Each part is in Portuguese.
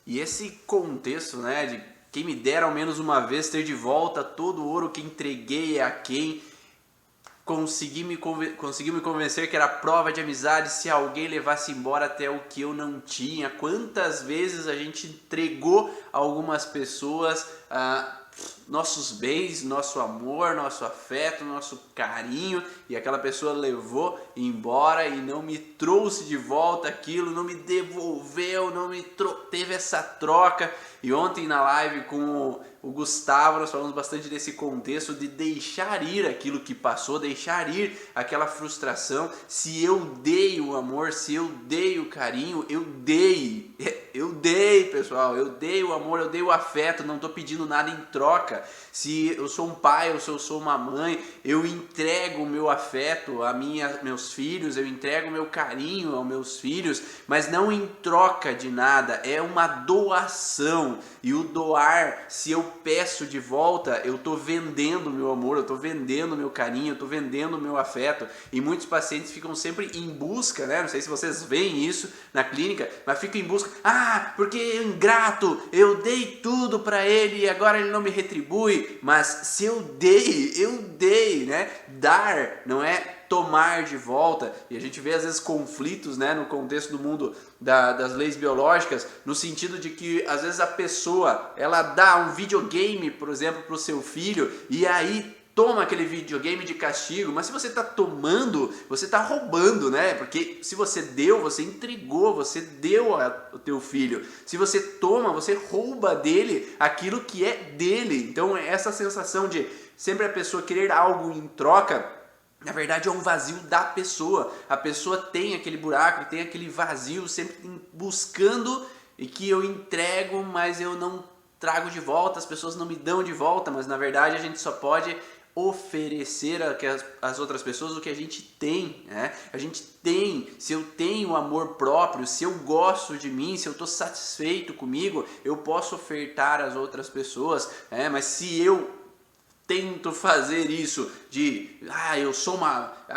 E esse contexto, né, de quem me dera ao menos uma vez ter de volta todo o ouro que entreguei a quem conseguiu me convencer que era prova de amizade se alguém levasse embora até o que eu não tinha. Quantas vezes a gente entregou a algumas pessoas nossos bens, nosso amor, nosso afeto, nosso carinho, e aquela pessoa levou embora e não me trouxe de volta aquilo, não me devolveu, teve essa troca. E ontem na live com o Gustavo nós falamos bastante desse contexto de deixar ir aquilo que passou, deixar ir aquela frustração. Se eu dei o amor, se eu dei o carinho, eu dei, pessoal, eu dei o amor, eu dei o afeto, não estou pedindo nada em troca. Se eu sou um pai ou se eu sou uma mãe, eu entrego o meu afeto a meus filhos, eu entrego o meu carinho aos meus filhos, mas não em troca de nada, é uma doação. E o doar, se eu peço de volta, eu estou vendendo o meu amor, eu estou vendendo o meu carinho, eu estou vendendo o meu afeto. E muitos pacientes ficam sempre em busca, né? Não sei se vocês veem isso na clínica, mas ficam em busca, porque é ingrato, eu dei tudo para ele e agora ele não me retribui. Mas se eu dei, né? Dar não é tomar de volta. E a gente vê às vezes conflitos, né, no contexto do mundo das leis biológicas, no sentido de que às vezes a pessoa ela dá um videogame, por exemplo, para o seu filho, e aí toma aquele videogame de castigo. Mas se você está tomando, você está roubando, né? Porque se você deu, você entregou, você deu ao teu filho. Se você toma, você rouba dele aquilo que é dele. Então essa sensação de sempre a pessoa querer algo em troca, na verdade é um vazio da pessoa. A pessoa tem aquele buraco, tem aquele vazio, sempre buscando, e que eu entrego, mas eu não trago de volta, as pessoas não me dão de volta. Mas na verdade a gente só pode oferecer às outras pessoas o que a gente tem, né? A gente tem, se eu tenho amor próprio, se eu gosto de mim, se eu estou satisfeito comigo, eu posso ofertar às outras pessoas, né? Mas se eu tento fazer isso de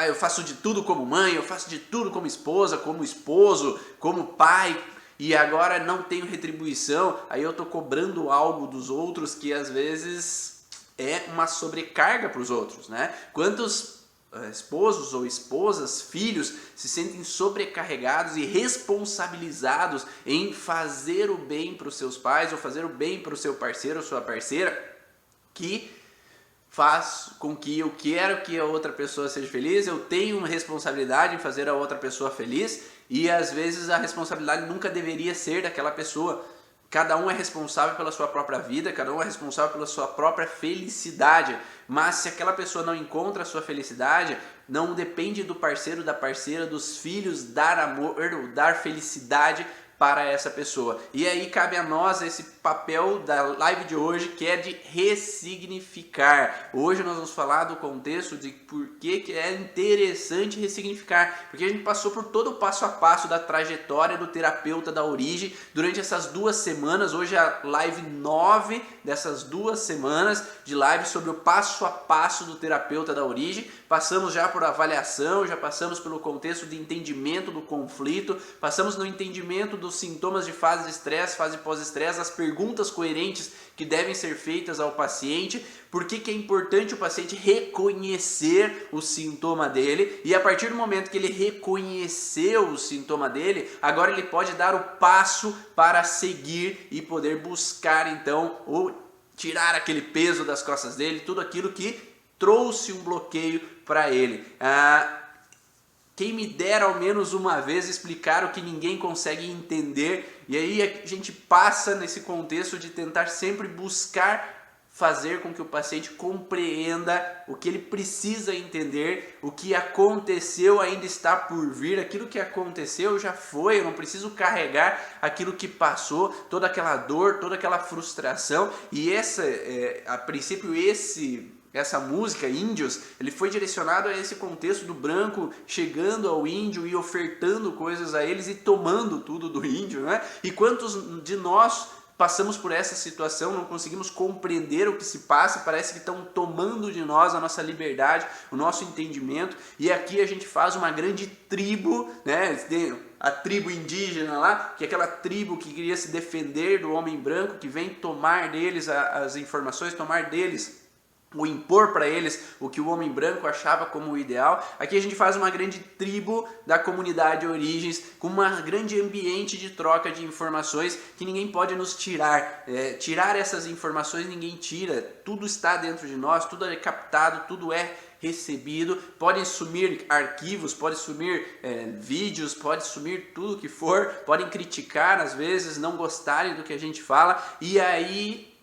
eu faço de tudo como mãe, eu faço de tudo como esposa, como esposo, como pai, e agora não tenho retribuição, aí eu estou cobrando algo dos outros que às vezes é uma sobrecarga para os outros, né? Quantos esposos ou esposas, filhos, se sentem sobrecarregados e responsabilizados em fazer o bem para os seus pais ou fazer o bem para o seu parceiro ou sua parceira, que faz com que eu quero que a outra pessoa seja feliz, eu tenho uma responsabilidade em fazer a outra pessoa feliz, e às vezes a responsabilidade nunca deveria ser daquela pessoa. Cada um é responsável pela sua própria vida, cada um é responsável pela sua própria felicidade. Mas se aquela pessoa não encontra a sua felicidade, não depende do parceiro, da parceira, dos filhos dar amor, dar felicidade para essa pessoa. E aí cabe a nós esse papel da live de hoje, que é de ressignificar. Hoje nós vamos falar do contexto de por que é interessante ressignificar, porque a gente passou por todo o passo a passo da trajetória do terapeuta da origem durante essas 2 semanas. Hoje é a live 9 dessas 2 semanas de live sobre o passo a passo do terapeuta da origem. Passamos já por avaliação, já passamos pelo contexto de entendimento do conflito, passamos no entendimento dos sintomas de fase de estresse, fase pós-estresse, as perguntas coerentes que devem ser feitas ao paciente, por que é importante o paciente reconhecer o sintoma dele, e a partir do momento que ele reconheceu o sintoma dele, agora ele pode dar o passo para seguir e poder buscar então, ou tirar aquele peso das costas dele, tudo aquilo que trouxe um bloqueio para ele. Quem me dera ao menos uma vez explicar o que ninguém consegue entender, e aí a gente passa nesse contexto de tentar sempre buscar fazer com que o paciente compreenda o que ele precisa entender, o que aconteceu ainda está por vir, aquilo que aconteceu já foi, eu não preciso carregar aquilo que passou, toda aquela dor, toda aquela frustração. E a princípio essa música, Índios, ele foi direcionado a esse contexto do branco chegando ao índio e ofertando coisas a eles e tomando tudo do índio, né? E quantos de nós passamos por essa situação, não conseguimos compreender o que se passa, parece que estão tomando de nós a nossa liberdade, o nosso entendimento, e aqui a gente faz uma grande tribo, né? Tem a tribo indígena lá, que é aquela tribo que queria se defender do homem branco, que vem tomar deles as informações, tomar deles, ou impor para eles o que o homem branco achava como o ideal. Aqui a gente faz uma grande tribo da comunidade Origens, com um grande ambiente de troca de informações que ninguém pode nos tirar. Tirar essas informações ninguém tira, tudo está dentro de nós, tudo é captado, tudo é recebido. Podem sumir arquivos, pode sumir vídeos, pode sumir tudo que for, podem criticar às vezes, não gostarem do que a gente fala, e aí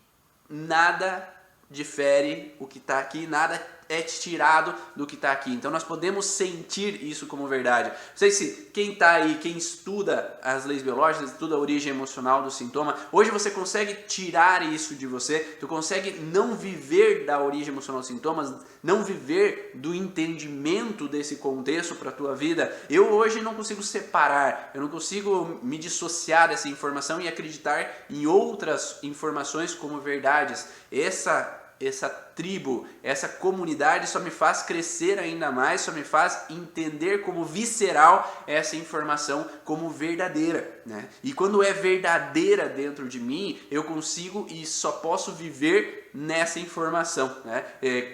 nada difere o que está aqui, nada é tirado do que está aqui. Então nós podemos sentir isso como verdade. Não sei se quem está aí, quem estuda as leis biológicas, estuda a origem emocional do sintoma, hoje você consegue tirar isso de você, tu consegue não viver da origem emocional dos sintomas, não viver do entendimento desse contexto para a tua vida. Eu hoje não consigo separar, eu não consigo me dissociar dessa informação e acreditar em outras informações como verdades. Essa tribo, essa comunidade só me faz crescer ainda mais, só me faz entender como visceral essa informação como verdadeira, né? E quando é verdadeira dentro de mim, eu consigo e só posso viver nessa informação, né?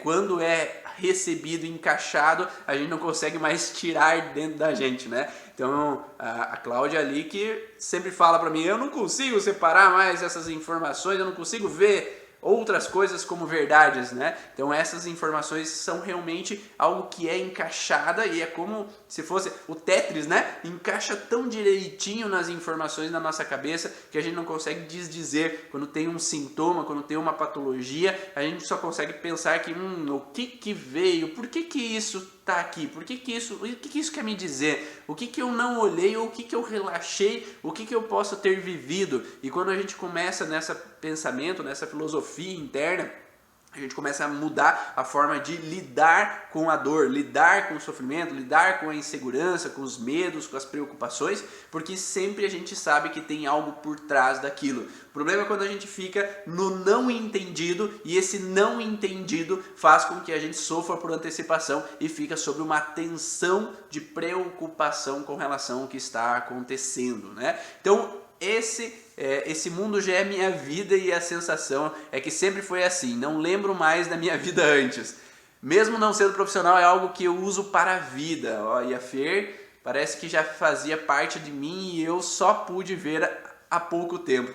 Quando é recebido, encaixado, a gente não consegue mais tirar dentro da gente, né? Então a Cláudia ali que sempre fala para mim, eu não consigo separar mais essas informações, eu não consigo ver outras coisas como verdades, né? Então essas informações são realmente algo que é encaixada e é como se fosse o Tetris, né? Encaixa tão direitinho nas informações na nossa cabeça que a gente não consegue desdizer. Quando tem um sintoma, quando tem uma patologia, a gente só consegue pensar que o que veio, por que isso tá aqui, o que isso quer me dizer, o que eu não olhei, ou o que eu relaxei, o que eu posso ter vivido. E quando a gente começa nesse pensamento, nessa filosofia interna, a gente começa a mudar a forma de lidar com a dor, lidar com o sofrimento, lidar com a insegurança, com os medos, com as preocupações, porque sempre a gente sabe que tem algo por trás daquilo. O problema é quando a gente fica no não entendido, e esse não entendido faz com que a gente sofra por antecipação e fica sob uma tensão de preocupação com relação ao que está acontecendo, né? Então esse mundo já é minha vida e a sensação é que sempre foi assim, não lembro mais da minha vida antes. Mesmo não sendo profissional, é algo que eu uso para a vida. E a Fer parece que já fazia parte de mim e eu só pude ver há pouco tempo.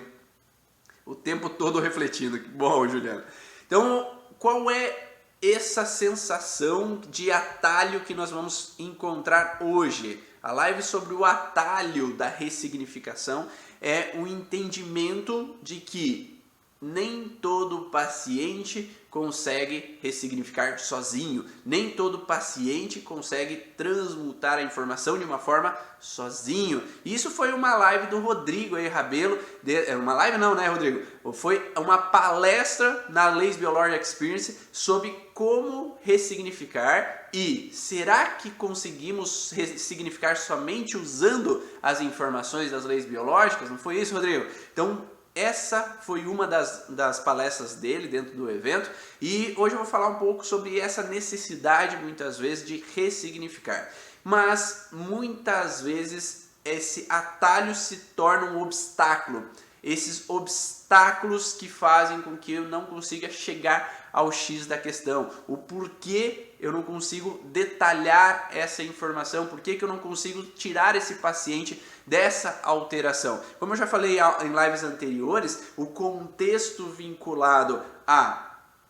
O tempo todo refletindo. Que bom, Juliana. Então, qual é essa sensação de atalho que nós vamos encontrar hoje? A live sobre o atalho da ressignificação é o entendimento de que nem todo paciente consegue ressignificar sozinho, nem todo paciente consegue transmutar a informação de uma forma sozinho. Isso foi uma live do Rodrigo aí, Rabelo, uma live não, né, Rodrigo? Foi uma palestra na Leis Biológicas Experience sobre como ressignificar. E será que conseguimos ressignificar somente usando as informações das leis biológicas? Não foi isso, Rodrigo? Então, essa foi uma das palestras dele dentro do evento, e hoje eu vou falar um pouco sobre essa necessidade, muitas vezes, de ressignificar. Mas, muitas vezes, esse atalho se torna um obstáculo. Esses obstáculos que fazem com que eu não consiga chegar ao X da questão. O porquê eu não consigo detalhar essa informação, por que eu não consigo tirar esse paciente dessa alteração. Como eu já falei em lives anteriores, o contexto vinculado a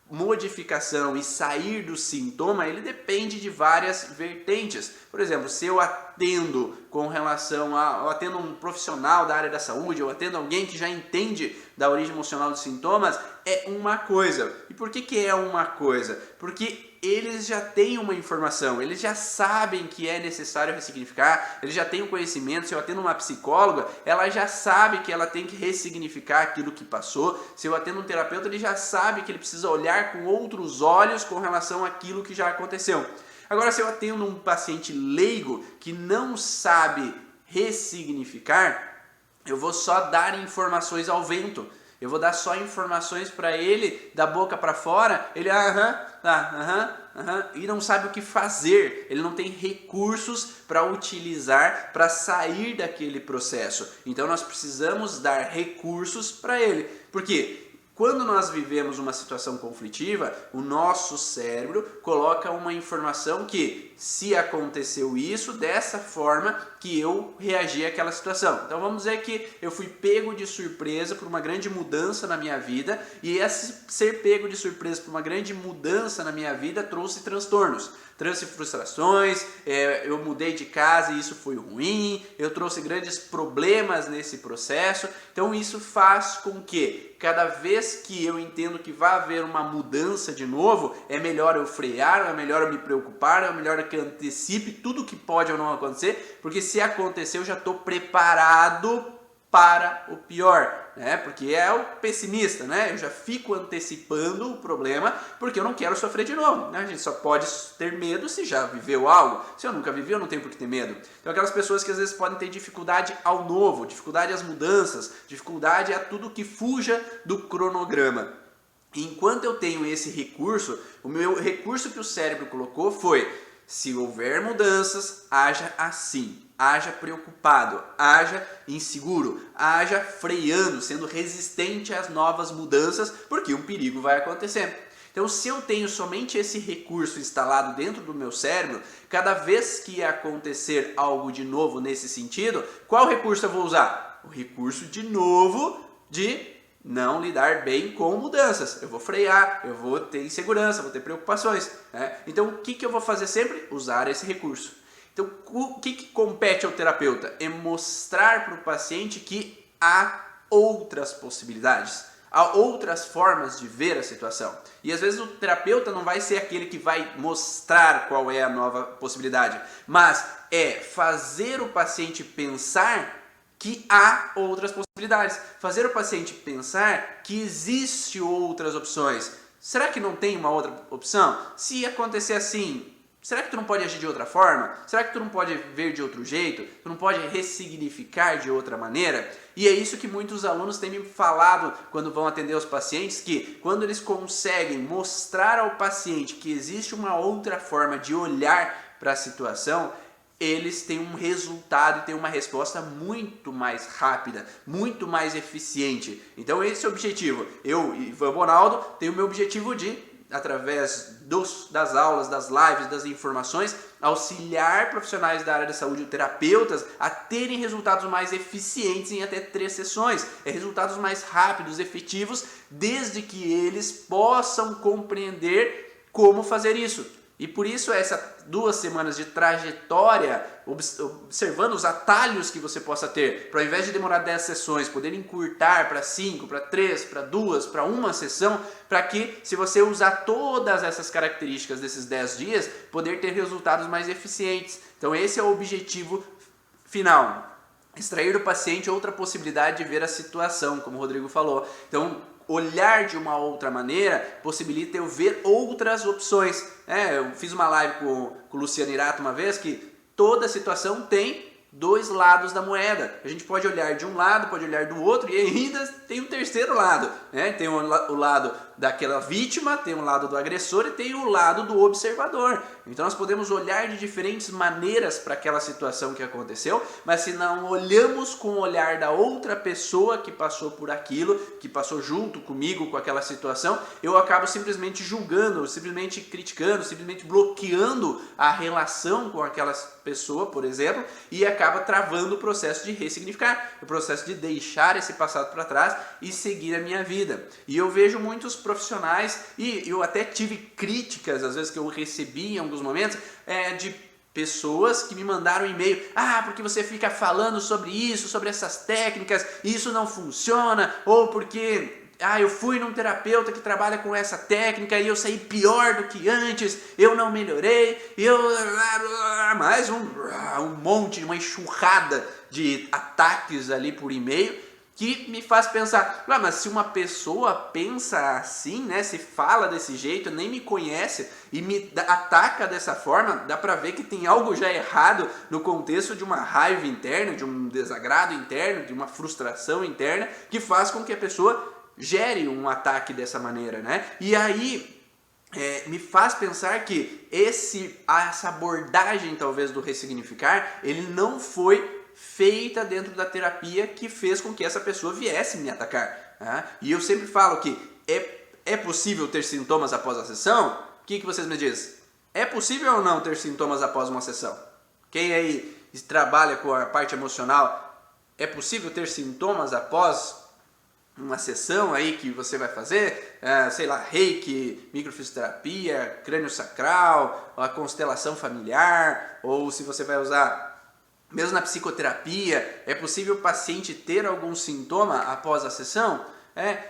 modificação e sair do sintoma, ele depende de várias vertentes. Por exemplo, se eu atendo com relação eu atendo um profissional da área da saúde, eu atendo alguém que já entende da origem emocional dos sintomas, é uma coisa. E por que é uma coisa? Porque eles já têm uma informação, eles já sabem que é necessário ressignificar, eles já têm o conhecimento. Se eu atendo uma psicóloga, ela já sabe que ela tem que ressignificar aquilo que passou. Se eu atendo um terapeuta, ele já sabe que ele precisa olhar com outros olhos com relação àquilo que já aconteceu. Agora, se eu atendo um paciente leigo que não sabe ressignificar, eu vou só dar informações ao vento. Eu vou dar só informações para ele, da boca para fora, ele e não sabe o que fazer, ele não tem recursos para utilizar para sair daquele processo. Então nós precisamos dar recursos para ele. Por quê? Quando nós vivemos uma situação conflitiva, o nosso cérebro coloca uma informação que, se aconteceu isso, dessa forma que eu reagi àquela situação. Então vamos dizer que eu fui pego de surpresa por uma grande mudança na minha vida, e esse ser pego de surpresa por uma grande mudança na minha vida trouxe transtornos. Trouxe frustrações, eu mudei de casa e isso foi ruim, eu trouxe grandes problemas nesse processo. Então isso faz com que, cada vez que eu entendo que vai haver uma mudança de novo, é melhor eu frear, é melhor eu me preocupar, é melhor que eu antecipe tudo que pode ou não acontecer, porque se acontecer eu já estou preparado para o pior, né? Porque é o pessimista, né? Eu já fico antecipando o problema porque eu não quero sofrer de novo, né? A gente só pode ter medo se já viveu algo. Se eu nunca vivi, eu não tenho por que ter medo. Então aquelas pessoas que às vezes podem ter dificuldade ao novo, dificuldade às mudanças, dificuldade a tudo que fuja do cronograma. Enquanto eu tenho esse recurso, o meu recurso que o cérebro colocou foi: se houver mudanças, haja assim. Haja preocupado, haja inseguro, haja freando, sendo resistente às novas mudanças, porque um perigo vai acontecer. Então, se eu tenho somente esse recurso instalado dentro do meu cérebro, cada vez que acontecer algo de novo nesse sentido, qual recurso eu vou usar? O recurso de novo de não lidar bem com mudanças. Eu vou frear, eu vou ter insegurança, vou ter preocupações, né? Então, o que eu vou fazer sempre? Usar esse recurso. Então, o que compete ao terapeuta? É mostrar para o paciente que há outras possibilidades, há outras formas de ver a situação. E às vezes o terapeuta não vai ser aquele que vai mostrar qual é a nova possibilidade, mas é fazer o paciente pensar que há outras possibilidades, fazer o paciente pensar que existem outras opções. Será que não tem uma outra opção? Se acontecer assim, será que tu não pode agir de outra forma? Será que tu não pode ver de outro jeito? Tu não pode ressignificar de outra maneira? E é isso que muitos alunos têm me falado quando vão atender os pacientes, que quando eles conseguem mostrar ao paciente que existe uma outra forma de olhar para a situação, eles têm um resultado e têm uma resposta muito mais rápida, muito mais eficiente. Então esse é o objetivo. Eu, Ivan Bonaldo, tenho o meu objetivo de, através das aulas, das lives, das informações, auxiliar profissionais da área da saúde, terapeutas, a terem resultados mais eficientes em até 3 sessões. Resultados mais rápidos, efetivos, desde que eles possam compreender como fazer isso. E por isso essas 2 semanas de trajetória, observando os atalhos que você possa ter, para ao invés de demorar 10 sessões, poder encurtar para 5, para 3, para 2, para 1 sessão, para que, se você usar todas essas características desses 10 dias, poder ter resultados mais eficientes. Então esse é o objetivo final. Extrair do paciente outra possibilidade de ver a situação, como o Rodrigo falou. Então, olhar de uma outra maneira possibilita eu ver outras opções. Eu fiz uma live com o Luciano Irato uma vez, que toda situação tem 2 lados da moeda. A gente pode olhar de um lado, pode olhar do outro, e ainda tem um terceiro lado. Tem o lado daquela vítima, tem o lado do agressor e tem o lado do observador. Então nós podemos olhar de diferentes maneiras para aquela situação que aconteceu, mas se não olhamos com o olhar da outra pessoa que passou por aquilo, que passou junto comigo com aquela situação, eu acabo simplesmente julgando, simplesmente criticando, simplesmente bloqueando a relação com aquela pessoa, por exemplo, e acaba travando o processo de ressignificar, o processo de deixar esse passado para trás e seguir a minha vida. E eu vejo muitos profissionais, e eu até tive críticas, às vezes, que eu recebi em alguns momentos, de pessoas que me mandaram um e-mail: porque você fica falando sobre isso, sobre essas técnicas, e isso não funciona, ou porque eu fui num terapeuta que trabalha com essa técnica e eu saí pior do que antes, eu não melhorei, mais um monte, uma enxurrada de ataques ali por e-mail, que me faz pensar: mas se uma pessoa pensa assim, né, se fala desse jeito, nem me conhece e me ataca dessa forma, dá pra ver que tem algo já errado no contexto de uma raiva interna, de um desagrado interno, de uma frustração interna, que faz com que a pessoa gere um ataque dessa maneira, né? E aí me faz pensar que essa abordagem talvez do ressignificar, ele não foi feita dentro da terapia que fez com que essa pessoa viesse me atacar. Né? E eu sempre falo que é possível ter sintomas após a sessão? O que vocês me dizem? É possível ou não ter sintomas após uma sessão? Quem aí trabalha com a parte emocional, é possível ter sintomas após uma sessão aí que você vai fazer, sei lá, reiki, microfisioterapia, crânio sacral, a constelação familiar, ou se você vai usar, mesmo na psicoterapia, é possível o paciente ter algum sintoma após a sessão?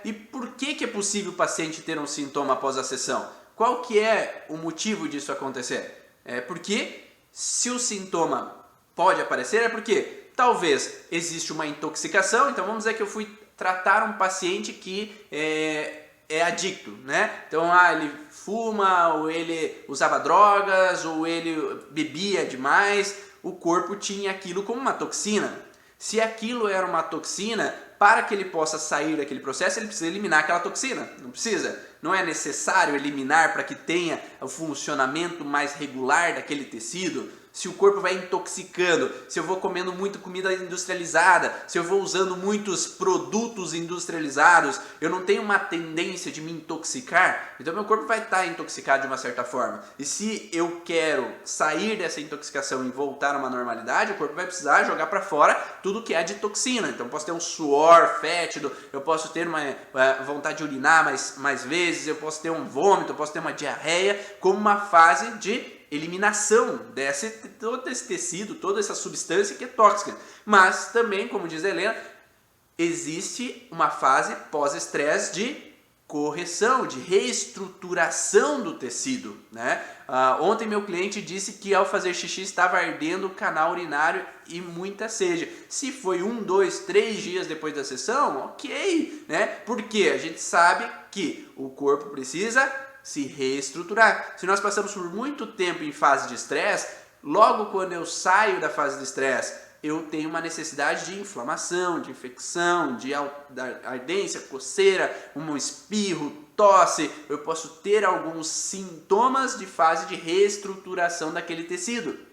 E por que é possível o paciente ter um sintoma após a sessão? Qual que é o motivo disso acontecer? Porque se o sintoma pode aparecer, é porque talvez existe uma intoxicação. Então vamos dizer que eu fui tratar um paciente que é adicto, né? Então ele fuma, ou ele usava drogas, ou ele bebia demais, o corpo tinha aquilo como uma toxina. Se aquilo era uma toxina, para que ele possa sair daquele processo, ele precisa eliminar aquela toxina, não precisa? Não é necessário eliminar para que tenha o funcionamento mais regular daquele tecido? Se o corpo vai intoxicando, se eu vou comendo muito comida industrializada, se eu vou usando muitos produtos industrializados, eu não tenho uma tendência de me intoxicar, então meu corpo vai estar intoxicado de uma certa forma. E se eu quero sair dessa intoxicação e voltar a uma normalidade, o corpo vai precisar jogar para fora tudo que é de toxina. Então eu posso ter um suor fétido, eu posso ter uma vontade de urinar mais vezes, eu posso ter um vômito, eu posso ter uma diarreia, como uma fase de eliminação todo esse tecido, toda essa substância que é tóxica. Mas também, como diz a Helena, existe uma fase pós-estresse de correção, de reestruturação do tecido, né? Ontem meu cliente disse que ao fazer xixi estava ardendo o canal urinário e muita sede. Se foi 1, 2, 3 dias depois da sessão, ok, né? Porque a gente sabe que o corpo precisa se reestruturar. Se nós passamos por muito tempo em fase de estresse, logo quando eu saio da fase de estresse, eu tenho uma necessidade de inflamação, de infecção, de ardência, coceira, um espirro, tosse. Eu posso ter alguns sintomas de fase de reestruturação daquele tecido.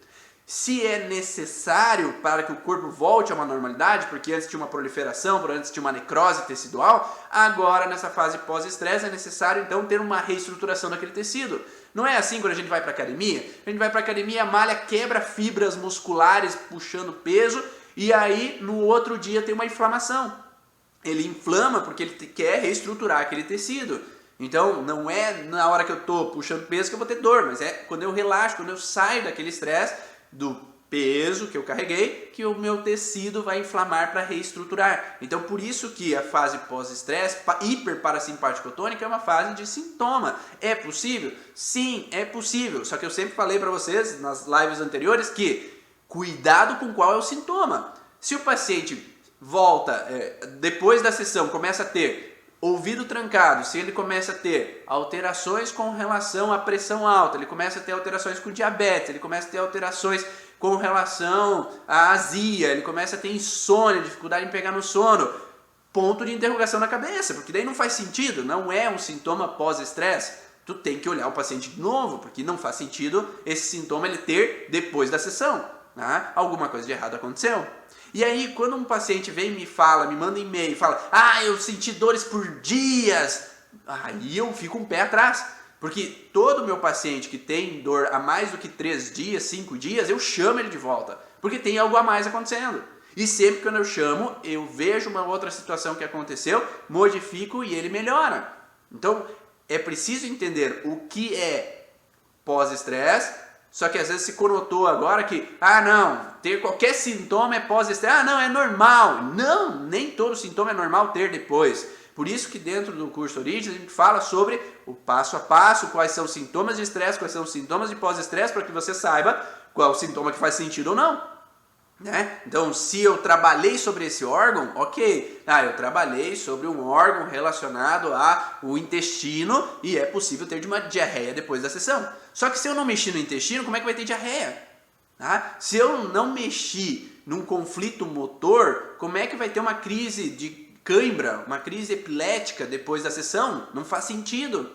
Se é necessário para que o corpo volte a uma normalidade, porque antes tinha uma proliferação, antes tinha uma necrose tecidual, agora nessa fase pós-estresse é necessário então ter uma reestruturação daquele tecido. Não é assim quando a gente vai para academia? A gente vai para academia, a malha quebra fibras musculares puxando peso e aí no outro dia tem uma inflamação. Ele inflama porque ele quer reestruturar aquele tecido. Então não é na hora que eu estou puxando peso que eu vou ter dor, mas é quando eu relaxo, quando eu saio daquele estresse, do peso que eu carreguei, que o meu tecido vai inflamar para reestruturar. Então por isso que a fase pós-estresse, hiperparasimpático tônica, é uma fase de sintoma. É possível? Sim, é possível. Só que eu sempre falei para vocês nas lives anteriores que cuidado com qual é o sintoma. Se o paciente volta, depois da sessão, começa a ter ouvido trancado, se ele começa a ter alterações com relação à pressão alta, ele começa a ter alterações com diabetes, ele começa a ter alterações com relação à azia, ele começa a ter insônia, dificuldade em pegar no sono, ponto de interrogação na cabeça, porque daí não faz sentido, não é um sintoma pós-estresse. Tu tem que olhar o paciente de novo, porque não faz sentido esse sintoma ele ter depois da sessão. Né? Alguma coisa de errado aconteceu. E aí, quando um paciente vem e me fala, me manda e-mail, fala, eu senti dores por dias, aí eu fico um pé atrás. Porque todo meu paciente que tem dor há mais do que 3 dias, 5 dias, eu chamo ele de volta. Porque tem algo a mais acontecendo. E sempre que eu chamo, eu vejo uma outra situação que aconteceu, modifico e ele melhora. Então, é preciso entender o que é pós-estresse. Só que às vezes se conotou agora que, não, ter qualquer sintoma é pós-estresse, não, é normal. Não, nem todo sintoma é normal ter depois. Por isso que dentro do curso Origens a gente fala sobre o passo a passo, quais são os sintomas de estresse, quais são os sintomas de pós-estresse, para que você saiba qual o sintoma que faz sentido ou não. Né? Então, se eu trabalhei sobre esse órgão, ok. Eu trabalhei sobre um órgão relacionado ao intestino e é possível ter uma diarreia depois da sessão. Só que se eu não mexi no intestino, como é que vai ter diarreia? Se eu não mexi num conflito motor, como é que vai ter uma crise de cãibra, uma crise epilética depois da sessão. Não faz sentido.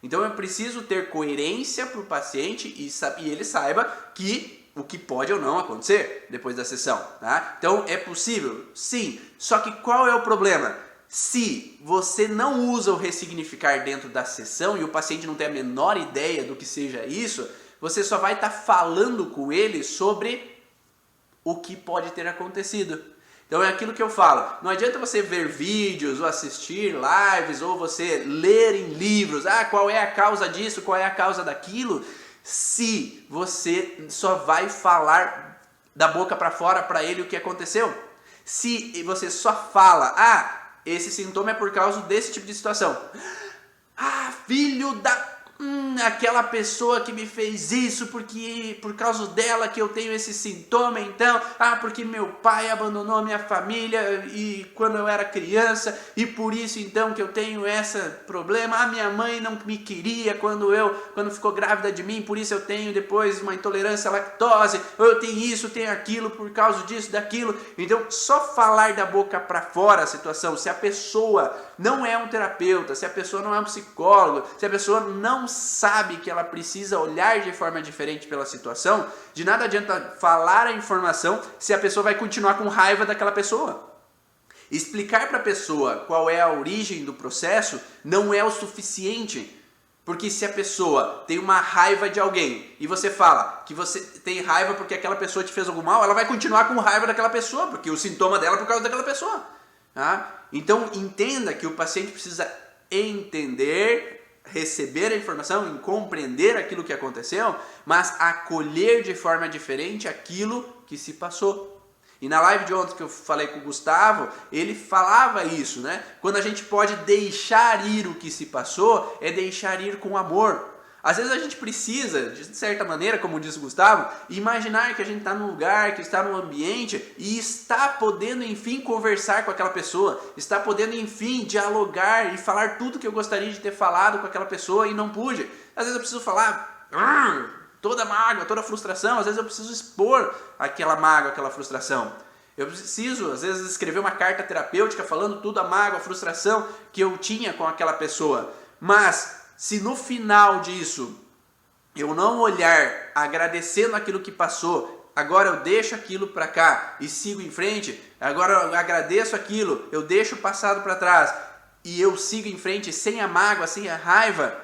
Então eu preciso ter coerência para o paciente e ele saiba o que pode ou não acontecer depois da sessão. Tá? Então é possível? Sim. Só que qual é o problema? Se você não usa o ressignificar dentro da sessão e o paciente não tem a menor ideia do que seja isso, você só vai estar falando com ele sobre o que pode ter acontecido. Então é aquilo que eu falo, não adianta você ver vídeos ou assistir lives ou você ler em livros, qual é a causa disso, qual é a causa daquilo, se você só vai falar da boca para fora para ele o que aconteceu. Se você só fala, esse sintoma é por causa desse tipo de situação. Filho da... aquela pessoa que me fez isso, porque por causa dela que eu tenho esse sintoma, então, porque meu pai abandonou a minha família e quando eu era criança, e por isso então que eu tenho esse problema, minha mãe não me queria quando ficou grávida de mim, por isso eu tenho depois uma intolerância à lactose, ou eu tenho isso, tenho aquilo, por causa disso, daquilo. Então, só falar da boca para fora a situação, se a pessoa não é um terapeuta, se a pessoa não é um psicólogo, se a pessoa não sabe que ela precisa olhar de forma diferente pela situação, de nada adianta falar a informação se a pessoa vai continuar com raiva daquela pessoa. Explicar para a pessoa qual é a origem do processo não é o suficiente, porque se a pessoa tem uma raiva de alguém e você fala que você tem raiva porque aquela pessoa te fez algum mal, ela vai continuar com raiva daquela pessoa, porque o sintoma dela é por causa daquela pessoa. Tá? Então entenda que o paciente precisa entender, receber a informação, compreender aquilo que aconteceu, mas acolher de forma diferente aquilo que se passou. E na live de ontem que eu falei com o Gustavo, ele falava isso, né? Quando a gente pode deixar ir o que se passou, é deixar ir com amor. Às vezes a gente precisa, de certa maneira, como disse o Gustavo, imaginar que a gente está num lugar, que está num ambiente e está podendo, enfim, conversar com aquela pessoa, está podendo, enfim, dialogar e falar tudo que eu gostaria de ter falado com aquela pessoa e não pude. Às vezes eu preciso falar toda mágoa, toda frustração, às vezes eu preciso expor aquela mágoa, aquela frustração. Eu preciso, às vezes, escrever uma carta terapêutica falando tudo a mágoa, a frustração que eu tinha com aquela pessoa. Mas se no final disso eu não olhar agradecendo aquilo que passou, agora eu deixo aquilo para cá e sigo em frente, agora eu agradeço aquilo, eu deixo o passado para trás e eu sigo em frente sem a mágoa, sem a raiva,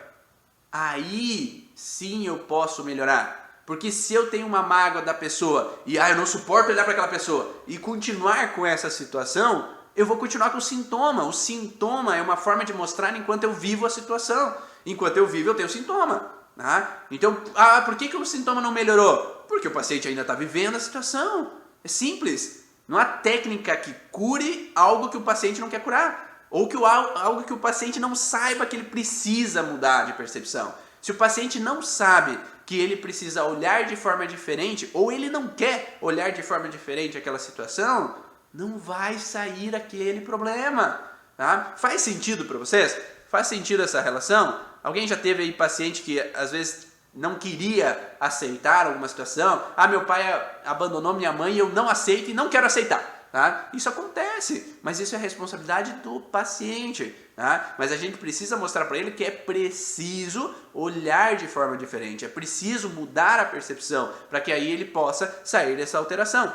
aí sim eu posso melhorar. Porque se eu tenho uma mágoa da pessoa e eu não suporto olhar para aquela pessoa e continuar com essa situação, eu vou continuar com o sintoma. O sintoma é uma forma de mostrar enquanto eu vivo a situação. Enquanto eu vivo, eu tenho sintoma. Tá? Então, por que o sintoma não melhorou? Porque o paciente ainda está vivendo a situação. É simples. Não há técnica que cure algo que o paciente não quer curar. Ou algo que o paciente não saiba que ele precisa mudar de percepção. Se o paciente não sabe que ele precisa olhar de forma diferente, ou ele não quer olhar de forma diferente aquela situação, não vai sair aquele problema. Tá? Faz sentido para vocês? Faz sentido essa relação? Alguém já teve aí paciente que às vezes não queria aceitar alguma situação? Meu pai abandonou minha mãe e eu não aceito e não quero aceitar. Tá? Isso acontece, mas isso é responsabilidade do paciente. Tá? Mas a gente precisa mostrar para ele que é preciso olhar de forma diferente, é preciso mudar a percepção para que aí ele possa sair dessa alteração.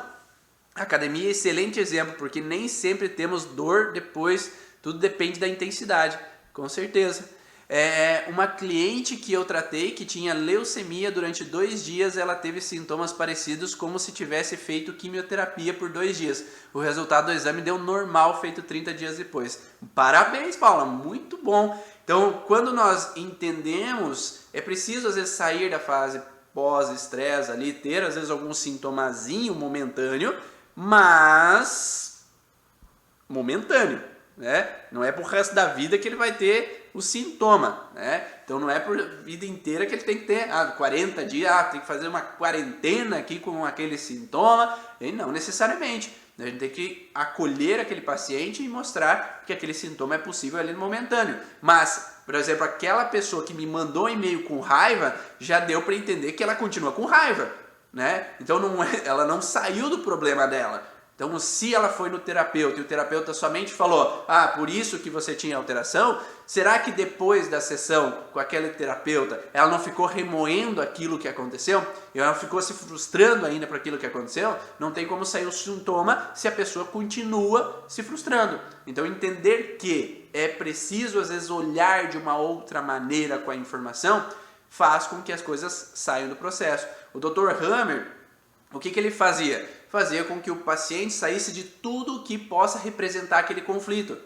A academia é excelente exemplo, porque nem sempre temos dor depois, tudo depende da intensidade, com certeza. Uma cliente que eu tratei que tinha leucemia durante 2 dias, ela teve sintomas parecidos como se tivesse feito quimioterapia por 2 dias. O resultado do exame deu normal, feito 30 dias depois. Parabéns, Paula, muito bom. Então, quando nós entendemos, é preciso às vezes sair da fase pós-estresse ali, ter às vezes algum sintomazinho momentâneo, mas momentâneo, né? Não é pro resto da vida que ele vai ter o sintoma, né? Então não é por vida inteira que ele tem que ter 40 dias, tem que fazer uma quarentena aqui com aquele sintoma, e não necessariamente. A gente tem que acolher aquele paciente e mostrar que aquele sintoma é possível ali no momentâneo. Mas, por exemplo, aquela pessoa que me mandou um e-mail com raiva, já deu para entender que ela continua com raiva, né? Então ela não saiu do problema dela. Então, se ela foi no terapeuta e o terapeuta somente falou, por isso que você tinha alteração, será que depois da sessão com aquele terapeuta, ela não ficou remoendo aquilo que aconteceu? E ela ficou se frustrando ainda por aquilo que aconteceu? Não tem como sair o sintoma se a pessoa continua se frustrando. Então, entender que é preciso, às vezes, olhar de uma outra maneira com a informação, faz com que as coisas saiam do processo. O Dr. Hammer, o que ele fazia? Fazia com que o paciente saísse de tudo que possa representar aquele conflito,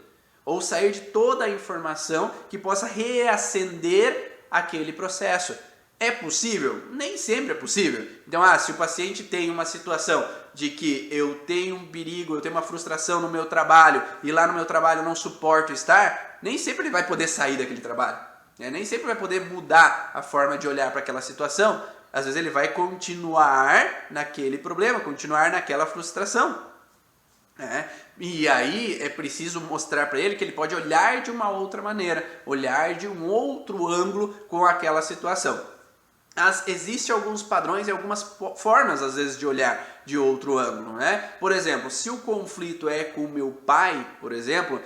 ou sair de toda a informação que possa reacender aquele processo. É possível? Nem sempre é possível. Então, se o paciente tem uma situação de que eu tenho um perigo, eu tenho uma frustração no meu trabalho e lá no meu trabalho eu não suporto estar, nem sempre ele vai poder sair daquele trabalho. Nem sempre vai poder mudar a forma de olhar para aquela situação. Às vezes ele vai continuar naquele problema, continuar naquela frustração. E aí é preciso mostrar para ele que ele pode olhar de uma outra maneira, olhar de um outro ângulo com aquela situação. Existem alguns padrões e algumas formas, às vezes, de olhar de outro ângulo. Por exemplo, se o conflito é com o meu pai, por exemplo,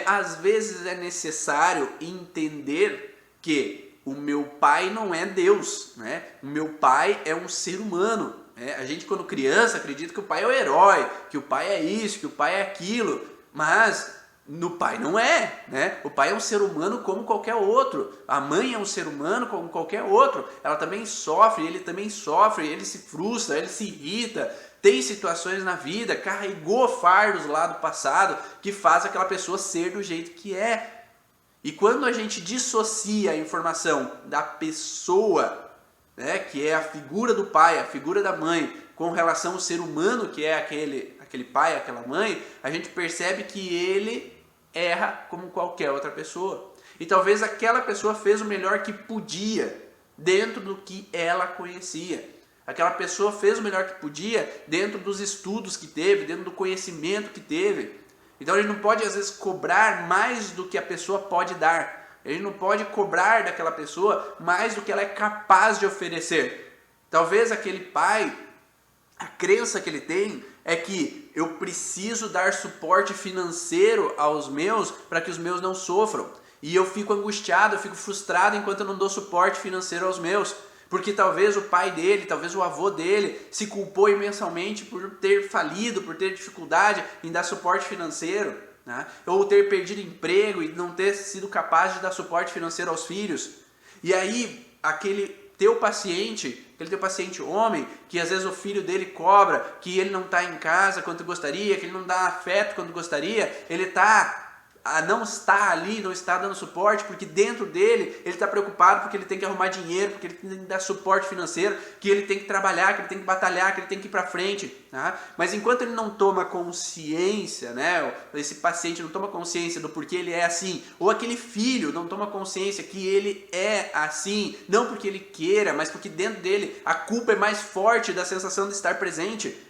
às vezes é necessário entender que o meu pai não é Deus, O meu pai é um ser humano. A gente, quando criança, acredita que o pai é o herói, que o pai é isso, que o pai é aquilo, mas no pai não é, O pai é um ser humano como qualquer outro. A mãe é um ser humano como qualquer outro. Ela também sofre, ele também sofre, ele se frustra, ele se irrita, tem situações na vida, carregou fardos lá do passado que faz aquela pessoa ser do jeito que é. E quando a gente dissocia a informação da pessoa, que é a figura do pai, a figura da mãe, com relação ao ser humano que é aquele pai, aquela mãe, a gente percebe que ele erra como qualquer outra pessoa. E talvez aquela pessoa fez o melhor que podia dentro do que ela conhecia. Aquela pessoa fez o melhor que podia dentro dos estudos que teve, dentro do conhecimento que teve. Então a gente não pode, às vezes, cobrar mais do que a pessoa pode dar. A gente não pode cobrar daquela pessoa mais do que ela é capaz de oferecer. Talvez aquele pai, a crença que ele tem é que eu preciso dar suporte financeiro aos meus para que os meus não sofram. E eu fico angustiado, eu fico frustrado enquanto eu não dou suporte financeiro aos meus. Porque talvez o pai dele, talvez o avô dele se culpou imensamente por ter falido, por ter dificuldade em dar suporte financeiro, ou ter perdido emprego e não ter sido capaz de dar suporte financeiro aos filhos. E aí aquele teu paciente homem, que às vezes o filho dele cobra, que ele não está em casa quanto gostaria, que ele não dá afeto quanto gostaria, ele não está ali, não está dando suporte, porque dentro dele ele está preocupado porque ele tem que arrumar dinheiro, porque ele tem que dar suporte financeiro, que ele tem que trabalhar, que ele tem que batalhar, que ele tem que ir para frente. Mas enquanto ele não toma consciência, esse paciente não toma consciência do porquê ele é assim, ou aquele filho não toma consciência que ele é assim, não porque ele queira, mas porque dentro dele a culpa é mais forte da sensação de estar presente,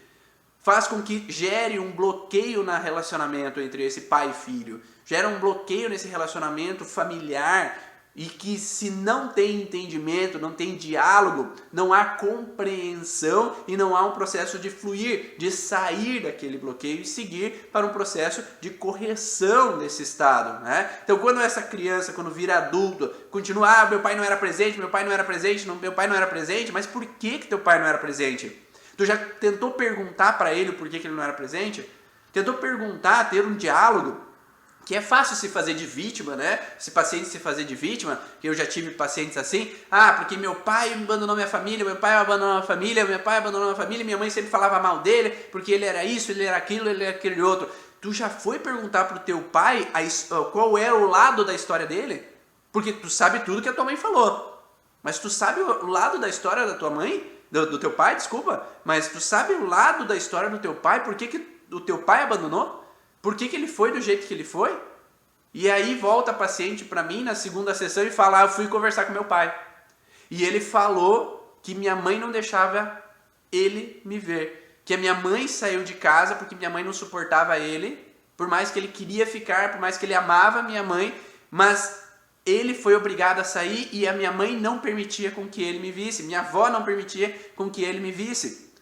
faz com que gere um bloqueio no relacionamento entre esse pai e filho, gera um bloqueio nesse relacionamento familiar, e que se não tem entendimento, não tem diálogo, não há compreensão e não há um processo de fluir, de sair daquele bloqueio e seguir para um processo de correção desse estado. Então quando essa criança, quando vira adulto, continua, meu pai não era presente, meu pai não era presente, meu pai não era presente, mas por que teu pai não era presente? Tu já tentou perguntar para ele o porquê que ele não era presente? Tentou perguntar, ter um diálogo? Que é fácil se fazer de vítima, Esse paciente se fazer de vítima, que eu já tive pacientes assim, porque meu pai abandonou minha família, meu pai abandonou a família, minha mãe sempre falava mal dele, porque ele era isso, ele era aquilo, ele era aquele outro. Tu já foi perguntar pro teu pai qual era o lado da história dele? Porque tu sabe tudo que a tua mãe falou. Mas tu sabe o lado da história da tua mãe? Do teu pai, desculpa. Mas tu sabe o lado da história do teu pai? Por que o teu pai abandonou? Por que ele foi do jeito que ele foi? E aí volta a paciente para mim na segunda sessão e fala, eu fui conversar com meu pai. E ele falou que minha mãe não deixava ele me ver. Que a minha mãe saiu de casa porque minha mãe não suportava ele, por mais que ele queria ficar, por mais que ele amava minha mãe, mas ele foi obrigado a sair e a minha mãe não permitia com que ele me visse, minha avó não permitia com que ele me visse.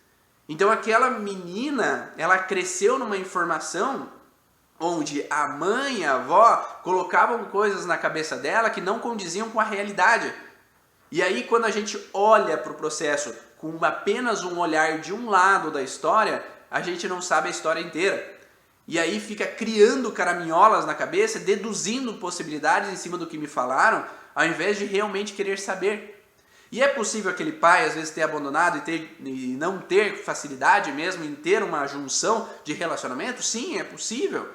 Então aquela menina, ela cresceu numa informação onde a mãe e a avó colocavam coisas na cabeça dela que não condiziam com a realidade. E aí quando a gente olha para o processo com apenas um olhar de um lado da história, a gente não sabe a história inteira. E aí fica criando caraminholas na cabeça, deduzindo possibilidades em cima do que me falaram, ao invés de realmente querer saber. E é possível aquele pai às vezes ter abandonado e não ter facilidade mesmo em ter uma junção de relacionamento? Sim, é possível.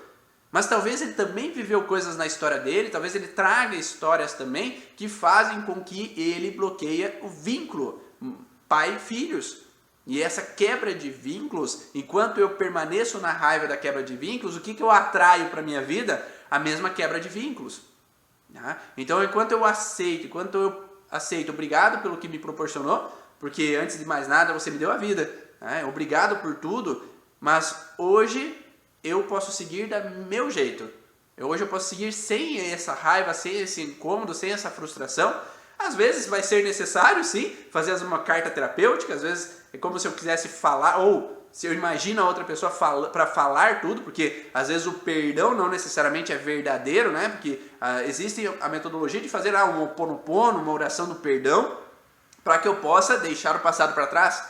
Mas talvez ele também viveu coisas na história dele, talvez ele traga histórias também que fazem com que ele bloqueie o vínculo pai e filhos. E essa quebra de vínculos, enquanto eu permaneço na raiva da quebra de vínculos, o que eu atraio para a minha vida? A mesma quebra de vínculos. Então, enquanto eu aceito, obrigado pelo que me proporcionou, porque antes de mais nada você me deu a vida. Obrigado por tudo, mas hoje eu posso seguir do meu jeito. Hoje eu posso seguir sem essa raiva, sem esse incômodo, sem essa frustração. Às vezes vai ser necessário, sim, fazer uma carta terapêutica, às vezes é como se eu quisesse falar, ou se eu imagino a outra pessoa para falar tudo, porque às vezes o perdão não necessariamente é verdadeiro, né? Porque existe a metodologia de fazer um Ho'oponopono, uma oração do perdão, para que eu possa deixar o passado para trás.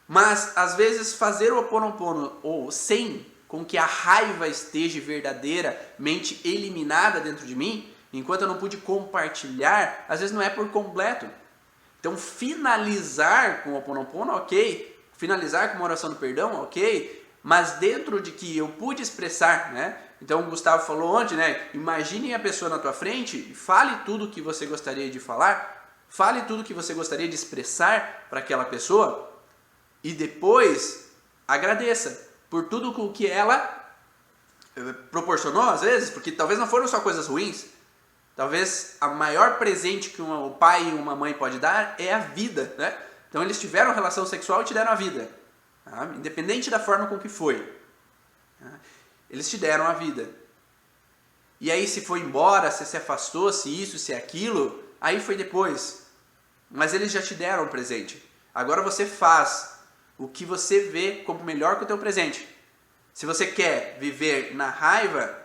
Mas às vezes fazer o Ho'oponopono ou sem com que a raiva esteja verdadeiramente eliminada dentro de mim, enquanto eu não pude compartilhar, às vezes não é por completo. Então finalizar com o Ho'oponopono, ok. Finalizar com uma oração do perdão, ok. Mas dentro de que eu pude expressar, né? Então o Gustavo falou ontem, né? Imagine a pessoa na tua frente e fale tudo o que você gostaria de falar. Fale tudo o que você gostaria de expressar para aquela pessoa. E depois agradeça por tudo o que ela proporcionou às vezes, porque talvez não foram só coisas ruins. Talvez a maior presente que um pai e uma mãe pode dar é a vida, né? Então eles tiveram relação sexual e te deram a vida, tá? Independente da forma com que foi, tá? Eles te deram a vida. E aí se foi embora, se afastou, se isso, se aquilo, aí foi depois. Mas eles já te deram o presente. Agora você faz o que você vê como melhor que o teu presente. Se você quer viver na raiva,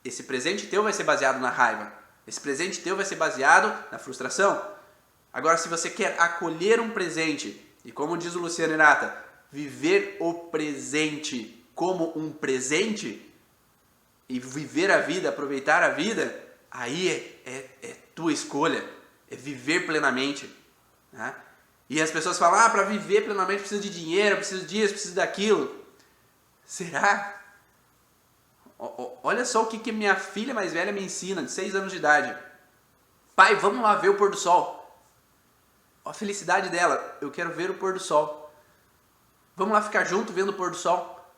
esse presente teu vai ser baseado na raiva. Esse presente teu vai ser baseado na frustração. Agora, se você quer acolher um presente, e como diz o Luciano Hirata, viver o presente como um presente, e viver a vida, aproveitar a vida, aí é tua escolha, é viver plenamente. Né? E as pessoas falam, para viver plenamente precisa de dinheiro, precisa disso, precisa daquilo. Será? Olha só o que minha filha mais velha me ensina, de 6 anos de idade. Pai, vamos lá ver o pôr do sol. A felicidade dela, eu quero ver o pôr do sol. Vamos lá ficar junto vendo o pôr do sol.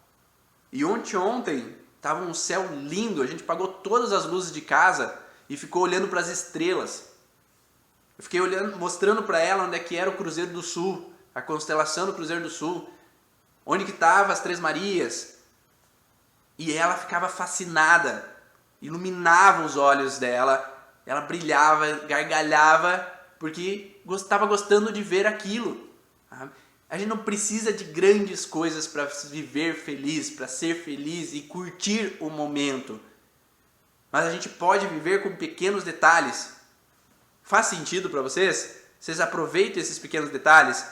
E ontem, estava um céu lindo, a gente apagou todas as luzes de casa e ficou olhando para as estrelas. Eu fiquei olhando, mostrando para ela onde é que era o Cruzeiro do Sul, a constelação do Cruzeiro do Sul, onde que estavam as Três Marias. E ela ficava fascinada, iluminava os olhos dela, ela brilhava, gargalhava, porque estava gostando de ver aquilo. A gente não precisa de grandes coisas para viver feliz, para ser feliz e curtir o momento. Mas a gente pode viver com pequenos detalhes. Faz sentido para vocês? Vocês aproveitam esses pequenos detalhes?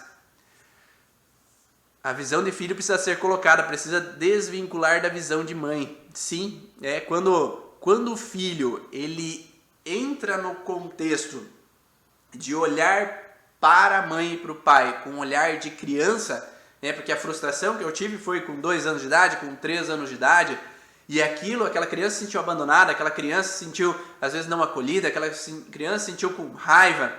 A visão de filho precisa ser colocada, precisa desvincular da visão de mãe. Sim, quando o filho ele entra no contexto de olhar para a mãe e para o pai com um olhar de criança, porque a frustração que eu tive foi com 2 anos de idade, com 3 anos de idade, e aquela criança se sentiu abandonada, aquela criança se sentiu às vezes não acolhida, aquela criança se sentiu com raiva,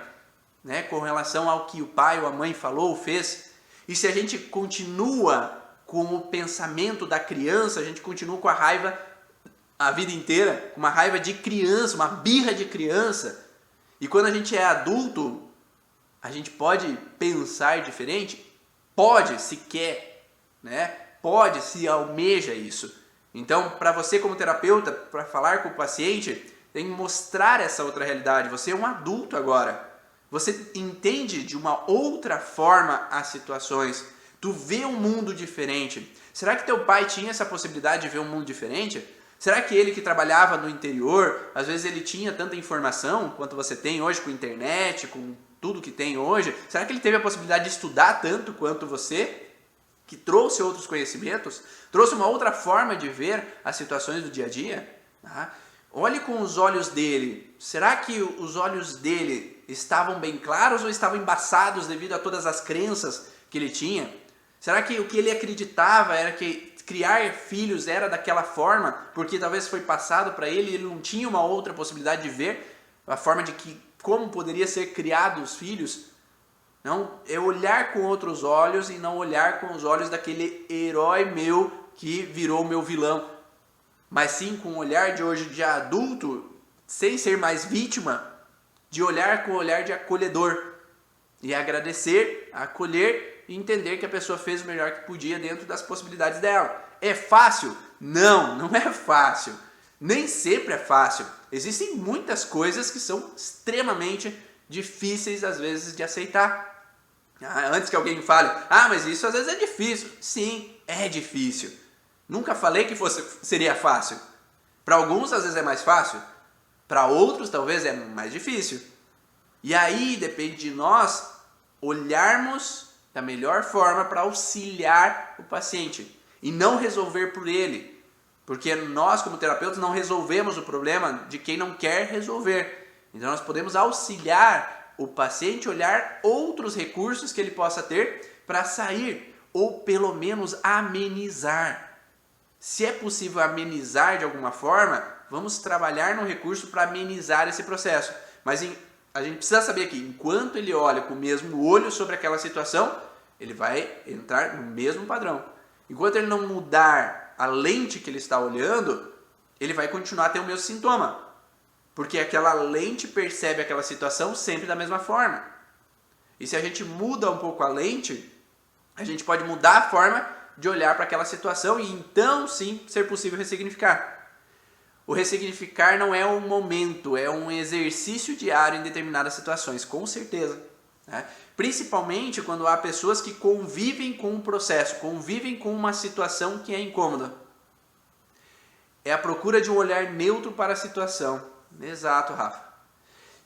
com relação ao que o pai ou a mãe falou ou fez. E se a gente continua com o pensamento da criança, a gente continua com a raiva a vida inteira, com uma raiva de criança, uma birra de criança. E quando a gente é adulto, a gente pode pensar diferente? Pode, se quer, Pode, se almeja isso. Então, para você como terapeuta, para falar com o paciente, tem que mostrar essa outra realidade. Você é um adulto agora. Você entende de uma outra forma as situações. Tu vê um mundo diferente. Será que teu pai tinha essa possibilidade de ver um mundo diferente? Será que ele que trabalhava no interior, às vezes ele tinha tanta informação quanto você tem hoje com internet, com tudo que tem hoje? Será que ele teve a possibilidade de estudar tanto quanto você, que trouxe outros conhecimentos, trouxe uma outra forma de ver as situações do dia a dia? Olhe com os olhos dele. Será que os olhos dele estavam bem claros ou estavam embaçados devido a todas as crenças que ele tinha? Será que o que ele acreditava era que criar filhos era daquela forma, porque talvez foi passado para ele e ele não tinha uma outra possibilidade de ver a forma de que como poderia ser criado os filhos? Não, é olhar com outros olhos e não olhar com os olhos daquele herói meu que virou meu vilão, mas sim com o olhar de hoje de adulto, sem ser mais vítima, de olhar com o olhar de acolhedor e agradecer, acolher e entender que a pessoa fez o melhor que podia dentro das possibilidades dela. É fácil? Não, não é fácil. Nem sempre é fácil. Existem muitas coisas que são extremamente difíceis às vezes de aceitar. Antes que alguém fale, mas isso às vezes é difícil. Sim, é difícil. Nunca falei que seria fácil. Para alguns às vezes é mais fácil, para outros talvez é mais difícil. E aí depende de nós olharmos da melhor forma para auxiliar o paciente e não resolver por ele. Porque nós como terapeutas não resolvemos o problema de quem não quer resolver. Então nós podemos auxiliar o paciente olhar outros recursos que ele possa ter para sair, ou pelo menos amenizar. Se é possível amenizar de alguma forma, vamos trabalhar num recurso para amenizar esse processo. Mas a gente precisa saber que enquanto ele olha com o mesmo olho sobre aquela situação, ele vai entrar no mesmo padrão. Enquanto ele não mudar a lente que ele está olhando, ele vai continuar a ter o mesmo sintoma. Porque aquela lente percebe aquela situação sempre da mesma forma. E se a gente muda um pouco a lente, a gente pode mudar a forma de olhar para aquela situação e então sim ser possível ressignificar. O ressignificar não é um momento, é um exercício diário em determinadas situações, com certeza. Principalmente quando há pessoas que convivem com um processo, convivem com uma situação que é incômoda. É a procura de um olhar neutro para a situação. Exato, Rafa.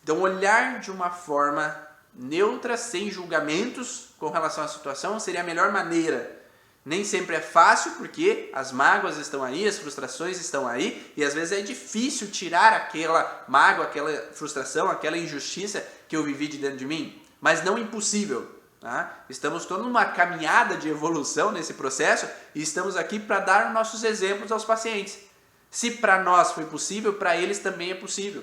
Então, olhar de uma forma neutra, sem julgamentos com relação à situação, seria a melhor maneira. Nem sempre é fácil, porque as mágoas estão aí, as frustrações estão aí, e às vezes é difícil tirar aquela mágoa, aquela frustração, aquela injustiça que eu vivi de dentro de mim, mas não impossível. Estamos todos numa caminhada de evolução nesse processo e estamos aqui para dar nossos exemplos aos pacientes. Se para nós foi possível, para eles também é possível.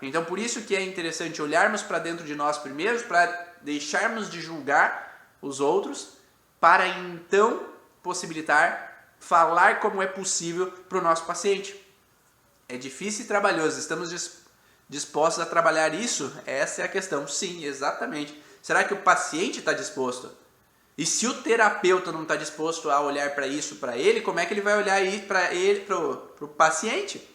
Então por isso que é interessante olharmos para dentro de nós primeiro, para deixarmos de julgar os outros, para então possibilitar falar como é possível para o nosso paciente. É difícil e trabalhoso, estamos dispostos a trabalhar isso? Essa é a questão. Sim, exatamente. Será que o paciente está disposto? E se o terapeuta não está disposto a olhar para isso para ele, como é que ele vai olhar para o paciente?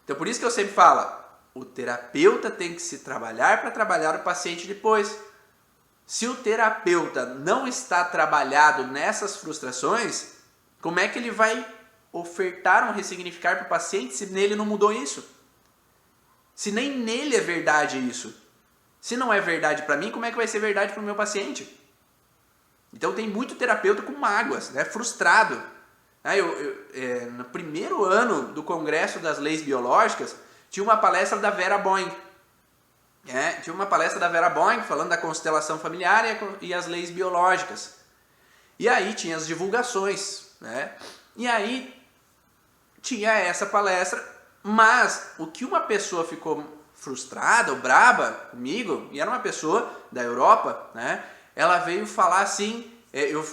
Então por isso que eu sempre falo, o terapeuta tem que se trabalhar para trabalhar o paciente depois. Se o terapeuta não está trabalhado nessas frustrações, como é que ele vai ofertar um ressignificar para o paciente se nele não mudou isso? Se nem nele é verdade isso. Se não é verdade para mim, como é que vai ser verdade para o meu paciente? Então tem muito terapeuta com mágoas, frustrado. No primeiro ano do Congresso das Leis Biológicas, tinha uma palestra da Vera Boing. Tinha uma palestra da Vera Boing falando da constelação familiar e as leis biológicas. E aí tinha as divulgações. E aí tinha essa palestra, mas o que uma pessoa ficou frustrada ou braba comigo, e era uma pessoa da Europa, ela veio falar assim, eu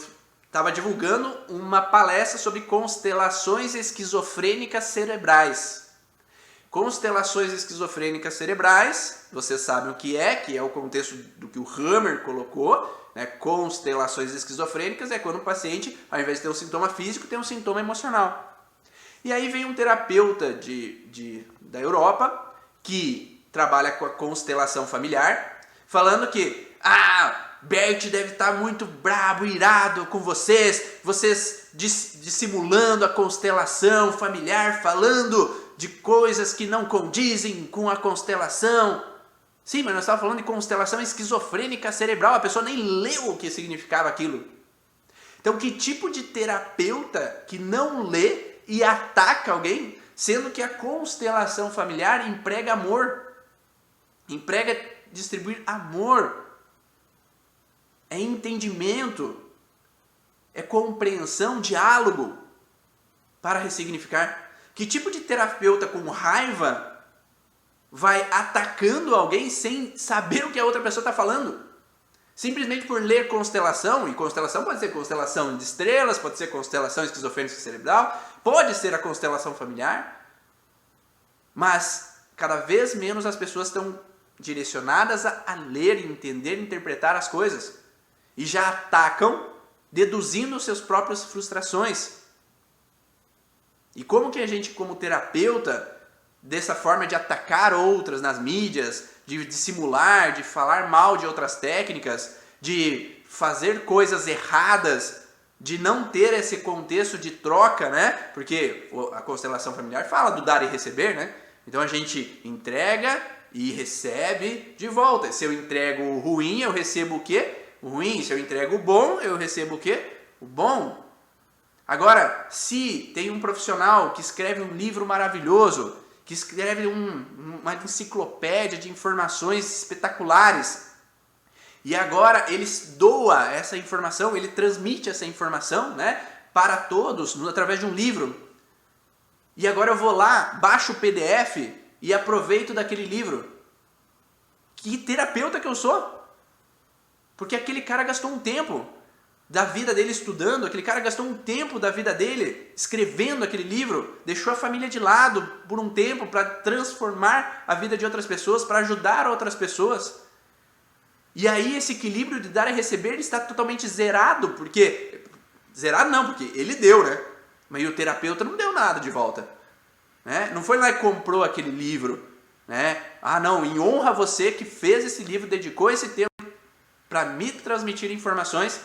estava divulgando uma palestra sobre constelações esquizofrênicas cerebrais. Constelações esquizofrênicas cerebrais, vocês sabem o que é o contexto do que o Hammer colocou, Constelações esquizofrênicas é quando o paciente, ao invés de ter um sintoma físico, tem um sintoma emocional. E aí vem um terapeuta da Europa, que trabalha com a constelação familiar, falando que, Bert deve estar muito brabo, irado com vocês dissimulando a constelação familiar, falando de coisas que não condizem com a constelação. Sim, mas nós estávamos falando de constelação esquizofrênica cerebral, a pessoa nem leu o que significava aquilo. Então, que tipo de terapeuta que não lê e ataca alguém, sendo que a constelação familiar emprega amor, emprega distribuir amor, é entendimento, é compreensão, diálogo para ressignificar. Que tipo de terapeuta com raiva vai atacando alguém sem saber o que a outra pessoa está falando? Simplesmente por ler constelação, e constelação pode ser constelação de estrelas, pode ser constelação esquizofrênica cerebral, pode ser a constelação familiar, mas cada vez menos as pessoas estão direcionadas a ler, entender, interpretar as coisas. E já atacam deduzindo suas próprias frustrações. E como que a gente, como terapeuta, dessa forma de atacar outras nas mídias, de dissimular, de falar mal de outras técnicas, de fazer coisas erradas, de não ter esse contexto de troca, né? Porque a constelação familiar fala do dar e receber, né? Então a gente entrega e recebe de volta. Se eu entrego o ruim, eu recebo o quê? O ruim. Se eu entrego o bom, eu recebo o quê? O bom. Agora, se tem um profissional que escreve um livro maravilhoso, que escreve uma enciclopédia de informações espetaculares, e agora ele doa essa informação, ele transmite essa informação, né, para todos através de um livro. E agora eu vou lá, baixo o PDF e aproveito daquele livro. Que terapeuta que eu sou? Porque aquele cara gastou um tempo da vida dele estudando, aquele cara gastou um tempo da vida dele escrevendo aquele livro, deixou a família de lado por um tempo para transformar a vida de outras pessoas, para ajudar outras pessoas. E aí esse equilíbrio de dar e receber está totalmente zerado, porque... Zerado não, porque ele deu, né? Mas o terapeuta não deu nada de volta. Né? Não foi lá e comprou aquele livro. Né? Ah não, em honra a você que fez esse livro, dedicou esse tempo para me transmitir informações,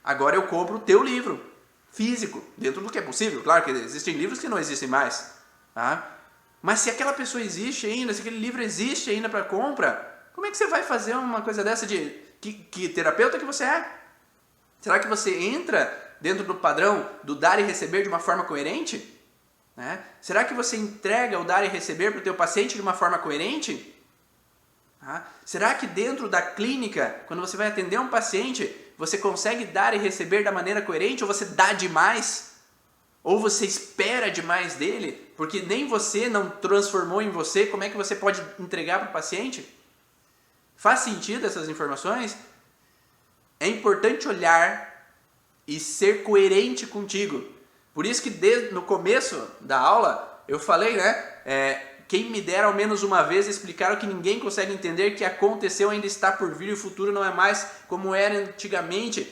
agora eu compro o teu livro físico, dentro do que é possível. Claro que existem livros que não existem mais. Tá? Mas se aquela pessoa existe ainda, se aquele livro existe ainda para compra, como é que você vai fazer uma coisa dessa de... Que terapeuta que você é? Será que você entra dentro do padrão do dar e receber de uma forma coerente? Né? Será que você entrega o dar e receber para o teu paciente de uma forma coerente? Tá? Será que dentro da clínica, quando você vai atender um paciente, você consegue dar e receber da maneira coerente? Ou você dá demais? Ou você espera demais dele? Porque nem você não transformou em você, como é que você pode entregar para o paciente? Faz sentido essas informações? É importante olhar e ser coerente contigo. Por isso que desde no começo da aula eu falei, né? Quem me dera ao menos uma vez explicar o que ninguém consegue entender, que aconteceu, ainda está por vir e o futuro não é mais como era antigamente.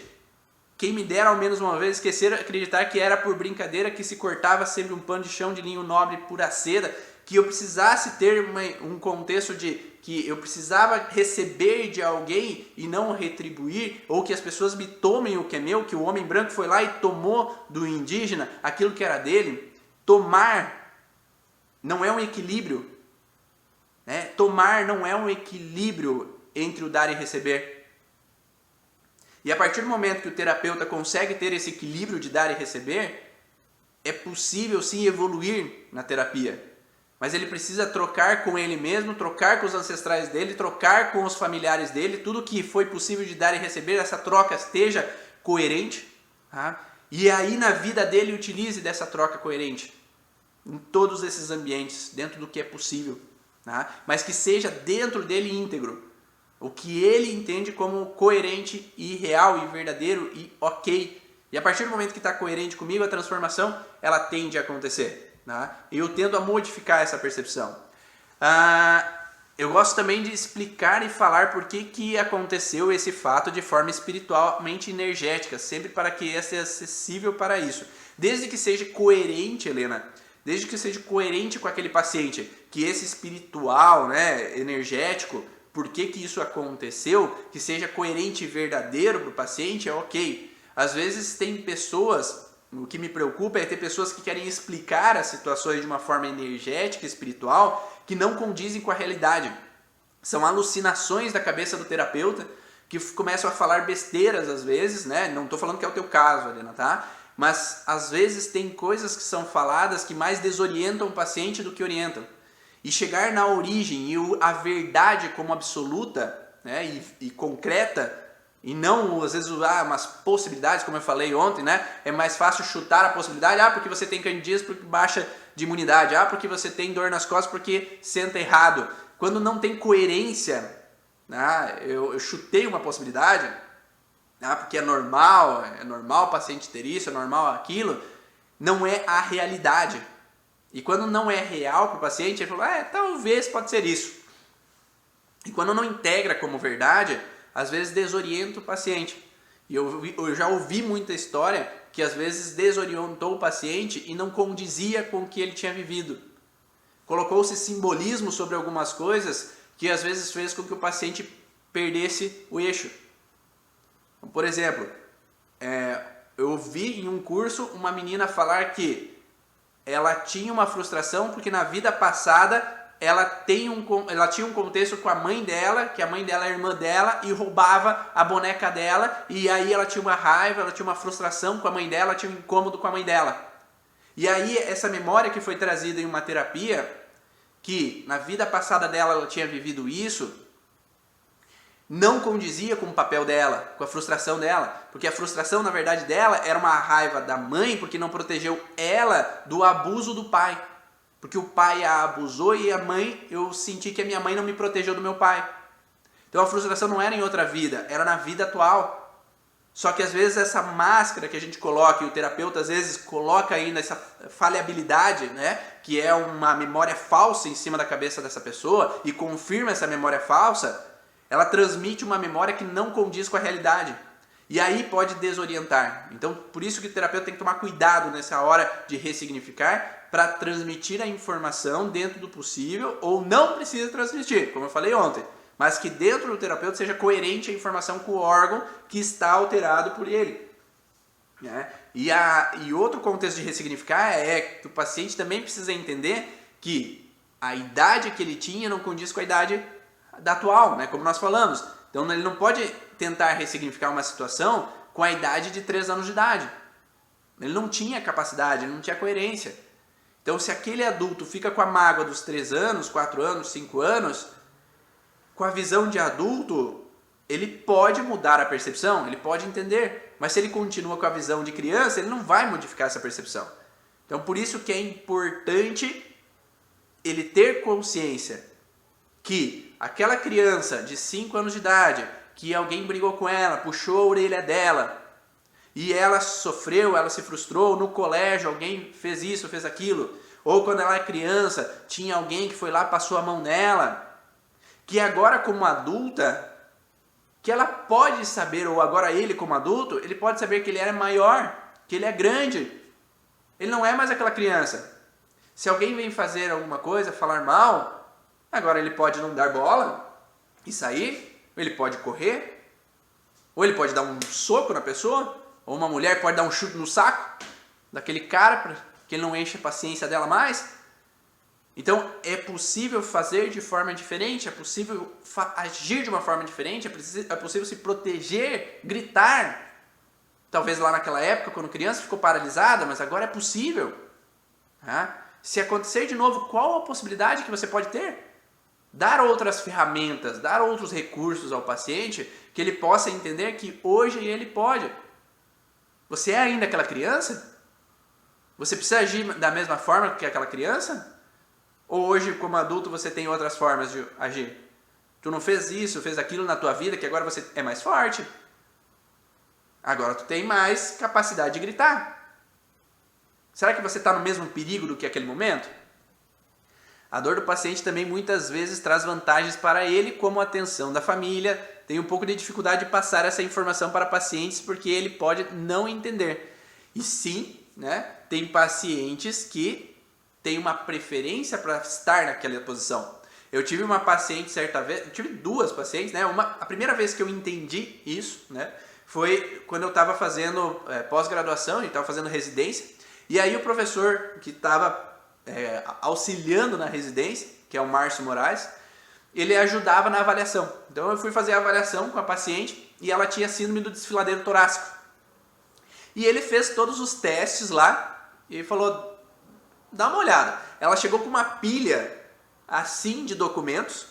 Quem me dera ao menos uma vez esquecer, acreditar que era por brincadeira que se cortava sempre um pano de chão de linho nobre pura seda, que eu precisasse ter um contexto de que eu precisava receber de alguém e não retribuir, ou que as pessoas me tomem o que é meu, que o homem branco foi lá e tomou do indígena aquilo que era dele. Tomar não é um equilíbrio, né? Tomar não é um equilíbrio entre o dar e receber. E a partir do momento que o terapeuta consegue ter esse equilíbrio de dar e receber, é possível sim evoluir na terapia. Mas ele precisa trocar com ele mesmo, trocar com os ancestrais dele, trocar com os familiares dele, tudo que foi possível de dar e receber, essa troca esteja coerente. Tá? E aí na vida dele utilize dessa troca coerente. Em todos esses ambientes, dentro do que é possível. Tá? Mas que seja dentro dele íntegro. O que ele entende como coerente e real e verdadeiro e ok. E a partir do momento que está coerente comigo, a transformação ela tende a acontecer. Tá? Eu tendo a modificar essa percepção. Eu gosto também de explicar e falar por que aconteceu esse fato de forma espiritualmente energética, sempre para que seja acessível para isso. Desde que seja coerente, Helena, desde que seja coerente com aquele paciente, que esse espiritual, né, energético, por que isso aconteceu, que seja coerente e verdadeiro para o paciente, é ok. Às vezes tem pessoas, o que me preocupa é ter pessoas que querem explicar as situações de uma forma energética, espiritual, que não condizem com a realidade. São alucinações da cabeça do terapeuta que começam a falar besteiras às vezes, né? Não estou falando que é o teu caso, Helena, tá? Mas às vezes tem coisas que são faladas que mais desorientam o paciente do que orientam. E chegar na origem e a verdade como absoluta, né, e concreta, e não às vezes usar umas possibilidades, como eu falei ontem, né? É mais fácil chutar a possibilidade, porque você tem candidíase porque baixa de imunidade, porque você tem dor nas costas porque senta errado. Quando não tem coerência, né, eu chutei uma possibilidade, porque é normal o paciente ter isso, é normal aquilo, não é a realidade. E quando não é real para o paciente, ele fala, talvez pode ser isso. E quando não integra como verdade, às vezes desorienta o paciente. E eu já ouvi muita história que às vezes desorientou o paciente e não condizia com o que ele tinha vivido. Colocou-se simbolismo sobre algumas coisas que às vezes fez com que o paciente perdesse o eixo. Por exemplo, eu ouvi em um curso uma menina falar que ela tinha uma frustração porque na vida passada ela tinha um contexto com a mãe dela, que a mãe dela é irmã dela e roubava a boneca dela, e aí ela tinha uma raiva, ela tinha uma frustração com a mãe dela, tinha um incômodo com a mãe dela. E aí essa memória que foi trazida em uma terapia, que na vida passada dela ela tinha vivido isso, não condizia com o papel dela, com a frustração dela, porque a frustração na verdade dela era uma raiva da mãe porque não protegeu ela do abuso do pai, porque o pai a abusou e a mãe, eu senti que a minha mãe não me protegeu do meu pai. Então a frustração não era em outra vida, era na vida atual. Só que às vezes essa máscara que a gente coloca, e o terapeuta às vezes coloca ainda essa falhabilidade, né, que é uma memória falsa em cima da cabeça dessa pessoa e confirma essa memória falsa, ela transmite uma memória que não condiz com a realidade. E aí pode desorientar. Então, por isso que o terapeuta tem que tomar cuidado nessa hora de ressignificar para transmitir a informação dentro do possível, ou não precisa transmitir, como eu falei ontem, mas que dentro do terapeuta seja coerente a informação com o órgão que está alterado por ele. Né? E outro contexto de ressignificar é que o paciente também precisa entender que a idade que ele tinha não condiz com a idade da atual, né? Como nós falamos. Então ele não pode tentar ressignificar uma situação com a idade de 3 anos de idade. Ele não tinha capacidade, ele não tinha coerência. Então se aquele adulto fica com a mágoa dos 3 anos, 4 anos, 5 anos, com a visão de adulto, ele pode mudar a percepção, ele pode entender. Mas se ele continua com a visão de criança, ele não vai modificar essa percepção. Então por isso que é importante ele ter consciência que aquela criança de 5 anos de idade, que alguém brigou com ela, puxou a orelha dela, e ela sofreu, ela se frustrou, no colégio alguém fez isso, fez aquilo, ou quando ela era criança, tinha alguém que foi lá, passou a mão nela, que agora como adulta, que ela pode saber, ou agora ele como adulto, ele pode saber que ele é maior, que ele é grande, ele não é mais aquela criança. Se alguém vem fazer alguma coisa, falar mal, agora ele pode não dar bola e sair, ou ele pode correr, ou ele pode dar um soco na pessoa, ou uma mulher pode dar um chute no saco daquele cara para que ele não enche a paciência dela mais. Então é possível fazer de forma diferente, é possível agir de uma forma diferente, é possível se proteger, gritar. Talvez lá naquela época, quando criança, ficou paralisada, mas agora é possível. Se acontecer de novo, qual a possibilidade que você pode ter? Dar outras ferramentas, dar outros recursos ao paciente que ele possa entender que hoje ele pode. Você é ainda aquela criança? Você precisa agir da mesma forma que aquela criança? Ou hoje, como adulto, você tem outras formas de agir? Tu não fez isso, fez aquilo na tua vida que agora você é mais forte? Agora tu tem mais capacidade de gritar. Será que você está no mesmo perigo do que aquele momento? A dor do paciente também muitas vezes traz vantagens para ele, como a atenção da família. Tem um pouco de dificuldade de passar essa informação para pacientes porque ele pode não entender. E sim, né, tem pacientes que têm uma preferência para estar naquela posição. Eu tive uma paciente certa vez, eu tive duas pacientes, né? A primeira vez que eu entendi isso, né, foi quando eu estava fazendo pós-graduação e estava fazendo residência. E aí o professor que estava auxiliando na residência, que é o Márcio Moraes, ele ajudava na avaliação. Então eu fui fazer a avaliação com a paciente e ela tinha síndrome do desfiladeiro torácico. E ele fez todos os testes lá e falou, dá uma olhada. Ela chegou com uma pilha assim de documentos.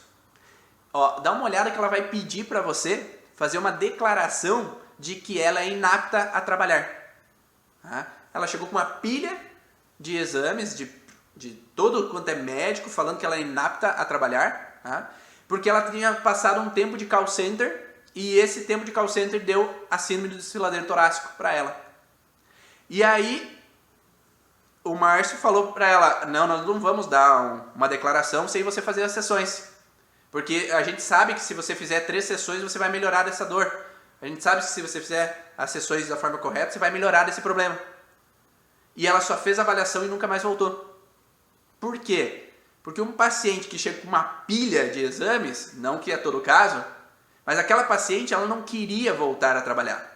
Ó, dá uma olhada que ela vai pedir para você fazer uma declaração de que ela é inapta a trabalhar. Ela chegou com uma pilha de exames de todo quanto é médico falando que ela é inapta a trabalhar, porque ela tinha passado um tempo de call center e esse tempo de call center deu a síndrome do desfiladeiro torácico para ela. E aí o Márcio falou para ela, não, nós não vamos dar uma declaração sem você fazer as sessões, porque a gente sabe que se você fizer 3 sessões você vai melhorar dessa dor. A gente sabe que se você fizer as sessões da forma correta você vai melhorar desse problema. E ela só fez a avaliação e nunca mais voltou. Por quê? Porque um paciente que chega com uma pilha de exames, não que é todo o caso, mas aquela paciente ela não queria voltar a trabalhar.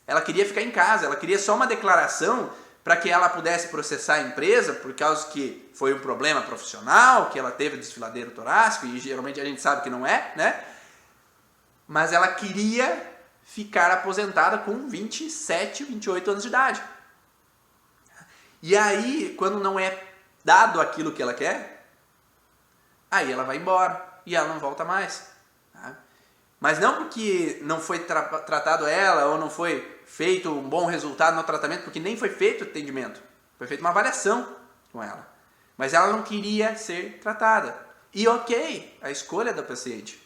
Ela queria ficar em casa, ela queria só uma declaração para que ela pudesse processar a empresa por causa que foi um problema profissional, que ela teve desfiladeiro torácico, e geralmente a gente sabe que não é, né? Mas ela queria ficar aposentada com 27, 28 anos de idade. E aí, quando não é dado aquilo que ela quer, aí ela vai embora e ela não volta mais. Mas não porque não foi tratado ela ou não foi feito um bom resultado no tratamento, porque nem foi feito o atendimento. Foi feita uma avaliação com ela. Mas ela não queria ser tratada. E ok, a escolha da paciente.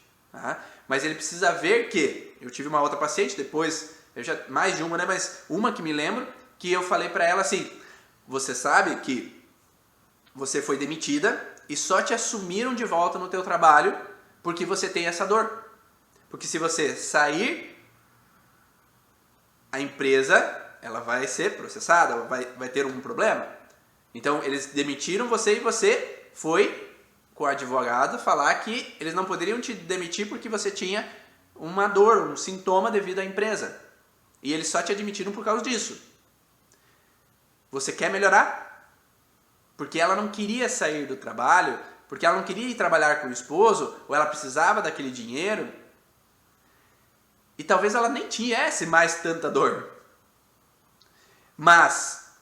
Mas ele precisa ver que, eu tive uma outra paciente, depois, mais de uma, né? Mas uma que me lembro, que eu falei para ela assim, você sabe que você foi demitida e só te assumiram de volta no teu trabalho porque você tem essa dor. Porque se você sair, a empresa ela vai ser processada, vai ter um problema. Então eles demitiram você e você foi com o advogado falar que eles não poderiam te demitir porque você tinha uma dor, um sintoma devido à empresa. E eles só te admitiram por causa disso. Você quer melhorar? Porque ela não queria sair do trabalho, porque ela não queria ir trabalhar com o esposo, ou ela precisava daquele dinheiro. E talvez ela nem tivesse mais tanta dor. Mas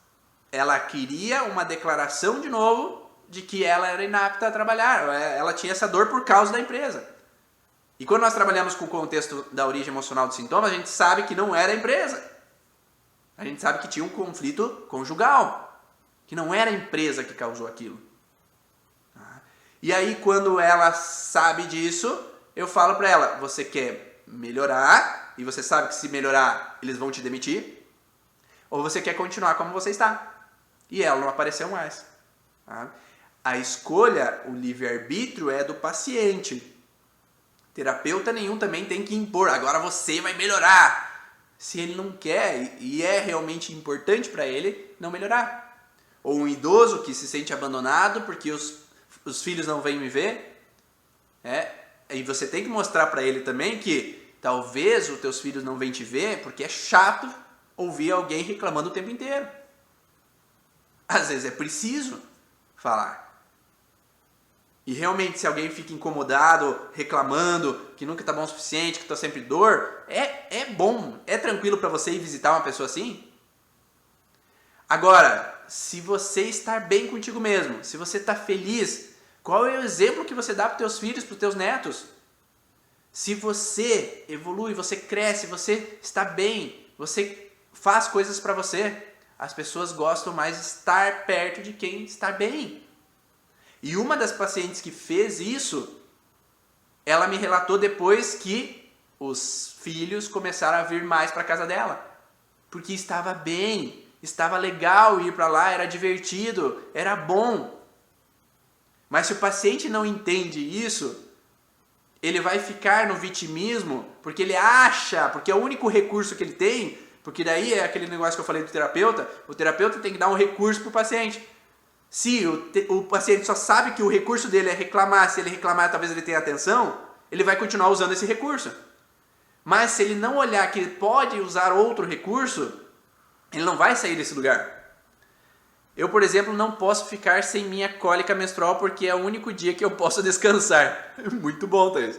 ela queria uma declaração de novo de que ela era inapta a trabalhar. Ela tinha essa dor por causa da empresa. E quando nós trabalhamos com o contexto da origem emocional dos sintomas, a gente sabe que não era a empresa. A gente sabe que tinha um conflito conjugal. Que não era a empresa que causou aquilo. E aí quando ela sabe disso, eu falo para ela, você quer melhorar, e você sabe que se melhorar eles vão te demitir, ou você quer continuar como você está? E ela não apareceu mais. A escolha, o livre-arbítrio é do paciente. Terapeuta nenhum também tem que impor, agora você vai melhorar. Se ele não quer e é realmente importante para ele não melhorar. Ou um idoso que se sente abandonado porque os filhos não vêm me ver. E você tem que mostrar para ele também que talvez os teus filhos não vêm te ver porque é chato ouvir alguém reclamando o tempo inteiro. Às vezes é preciso falar. E realmente se alguém fica incomodado, reclamando, que nunca está bom o suficiente, que está sempre dor, é bom, é tranquilo para você ir visitar uma pessoa assim? Agora, se você está bem contigo mesmo, se você está feliz, qual é o exemplo que você dá para os teus filhos, para os teus netos? Se você evolui, você cresce, você está bem, você faz coisas para você, as pessoas gostam mais de estar perto de quem está bem. E uma das pacientes que fez isso, ela me relatou depois que os filhos começaram a vir mais para casa dela. Porque estava bem, estava legal ir para lá, era divertido, era bom. Mas se o paciente não entende isso, ele vai ficar no vitimismo, porque ele acha, porque é o único recurso que ele tem, porque daí é aquele negócio que eu falei do terapeuta, o terapeuta tem que dar um recurso para o paciente. Se o paciente só sabe que o recurso dele é reclamar, se ele reclamar talvez ele tenha atenção, ele vai continuar usando esse recurso. Mas se ele não olhar que ele pode usar outro recurso, ele não vai sair desse lugar. Eu, por exemplo, não posso ficar sem minha cólica menstrual porque é o único dia que eu posso descansar. Muito bom, Thaís.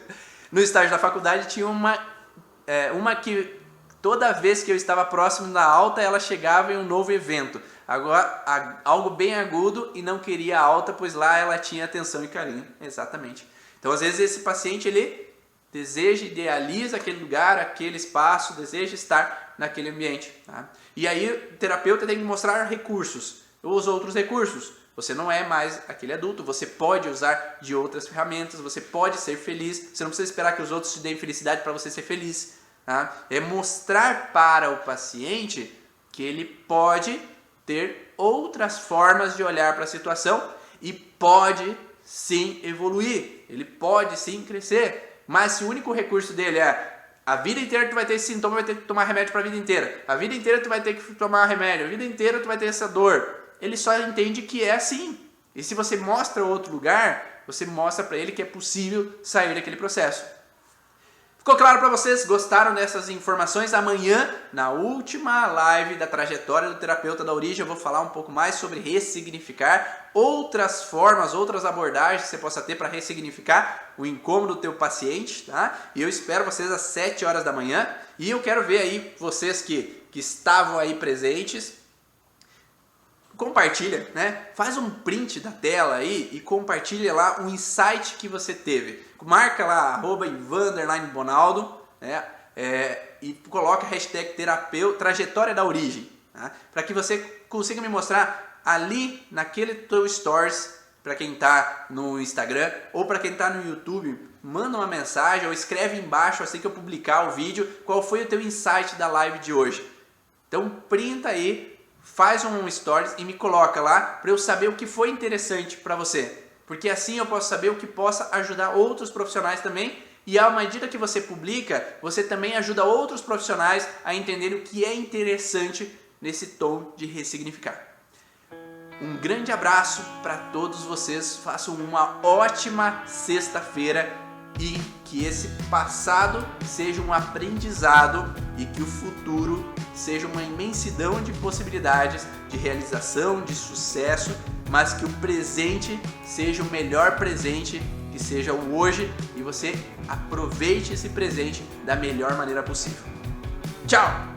No estágio da faculdade tinha uma que toda vez que eu estava próximo da alta, ela chegava em um novo evento. Agora, algo bem agudo e não queria alta, pois lá ela tinha atenção e carinho. Exatamente. Então, às vezes, esse paciente, ele deseja, idealiza aquele lugar, aquele espaço, deseja estar naquele ambiente. Tá? E aí, o terapeuta tem que mostrar recursos. Os outros recursos. Você não é mais aquele adulto, você pode usar de outras ferramentas, você pode ser feliz, você não precisa esperar que os outros te deem felicidade para você ser feliz. Tá? É mostrar para o paciente que ele pode ter outras formas de olhar para a situação e pode sim evoluir, ele pode sim crescer, mas se o único recurso dele é a vida inteira tu vai ter esse sintoma, vai ter que tomar remédio para a vida inteira, a vida inteira tu vai ter que tomar remédio, a vida inteira tu vai ter essa dor, ele só entende que é assim. E se você mostra outro lugar, você mostra para ele que é possível sair daquele processo. Ficou claro para vocês? Gostaram dessas informações? Amanhã, na última live da trajetória do terapeuta da origem, eu vou falar um pouco mais sobre ressignificar, outras formas, outras abordagens que você possa ter para ressignificar o incômodo do teu paciente, tá? E eu espero vocês às 7 horas da manhã e eu quero ver aí vocês que estavam aí presentes. Compartilha, né? Faz um print da tela aí e compartilha lá um insight que você teve. Marca lá, @Ivan_Bonaldo, né? E coloca a hashtag trajetória da origem, tá? Para que você consiga me mostrar ali naquele teu stories, para quem está no Instagram ou para quem está no YouTube, manda uma mensagem ou escreve embaixo assim que eu publicar o vídeo, qual foi o teu insight da live de hoje. Então printa aí, faz um stories e me coloca lá para eu saber o que foi interessante para você. Porque assim eu posso saber o que possa ajudar outros profissionais também. E à medida que você publica, você também ajuda outros profissionais a entenderem o que é interessante nesse tom de ressignificar. Um grande abraço para todos vocês. Façam uma ótima sexta-feira e que esse passado seja um aprendizado e que o futuro seja uma imensidão de possibilidades de realização, de sucesso, mas que o presente seja o melhor presente, que seja o hoje, e você aproveite esse presente da melhor maneira possível. Tchau!